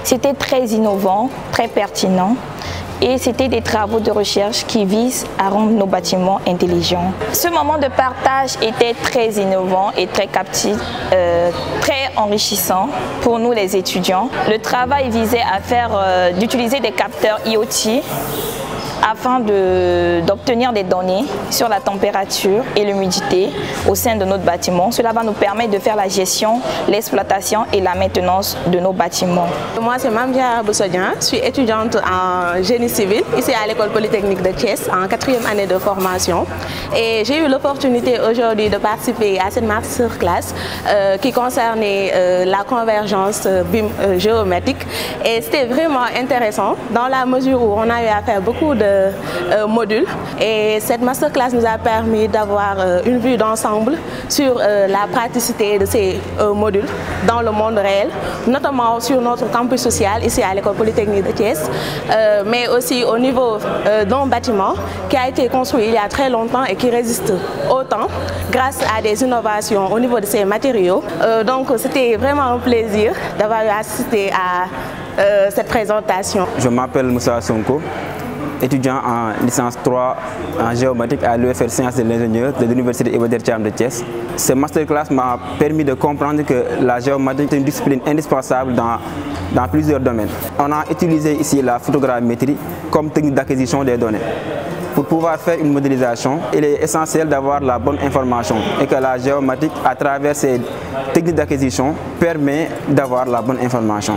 [SPEAKER 5] C'était très innovant, très pertinent. et c'était des travaux de recherche qui visent à rendre nos bâtiments intelligents. Ce moment de partage était très innovant et très captif, très enrichissant pour nous les étudiants. Le travail visait à d'utiliser des capteurs IoT afin d'obtenir des données sur la température et l'humidité au sein de notre bâtiment. Cela va nous permettre de faire la gestion, l'exploitation et la maintenance de nos bâtiments.
[SPEAKER 6] Moi, c'est Mamdia Boussodian, je suis étudiante en génie civil ici à l'école polytechnique de Thiès en 4e année de formation. Et j'ai eu l'opportunité aujourd'hui de participer à cette masterclass qui concernait la convergence BIM géométrique. Et c'était vraiment intéressant dans la mesure où on a eu à faire beaucoup de modules et cette masterclass nous a permis d'avoir une vue d'ensemble sur la praticité de ces modules dans le monde réel, notamment sur notre campus social ici à l'école polytechnique de Thiès, mais aussi au niveau d'un bâtiment qui a été construit il y a très longtemps et qui résiste au temps grâce à des innovations au niveau de ses matériaux. Donc c'était vraiment un plaisir d'avoir assisté à cette présentation.
[SPEAKER 7] Je m'appelle Moussa Sonko, étudiant en licence 3 en géomatique à l'UFR Sciences de l'Ingénieur de l'Université Iba Der Thiam de Thiès. Ce masterclass m'a permis de comprendre que la géomatique est une discipline indispensable dans plusieurs domaines. On a utilisé ici la photogrammétrie comme technique d'acquisition des données. Pour pouvoir faire une modélisation, il est essentiel d'avoir la bonne information et que la géomatique, à travers ces techniques d'acquisition, permet d'avoir la bonne information.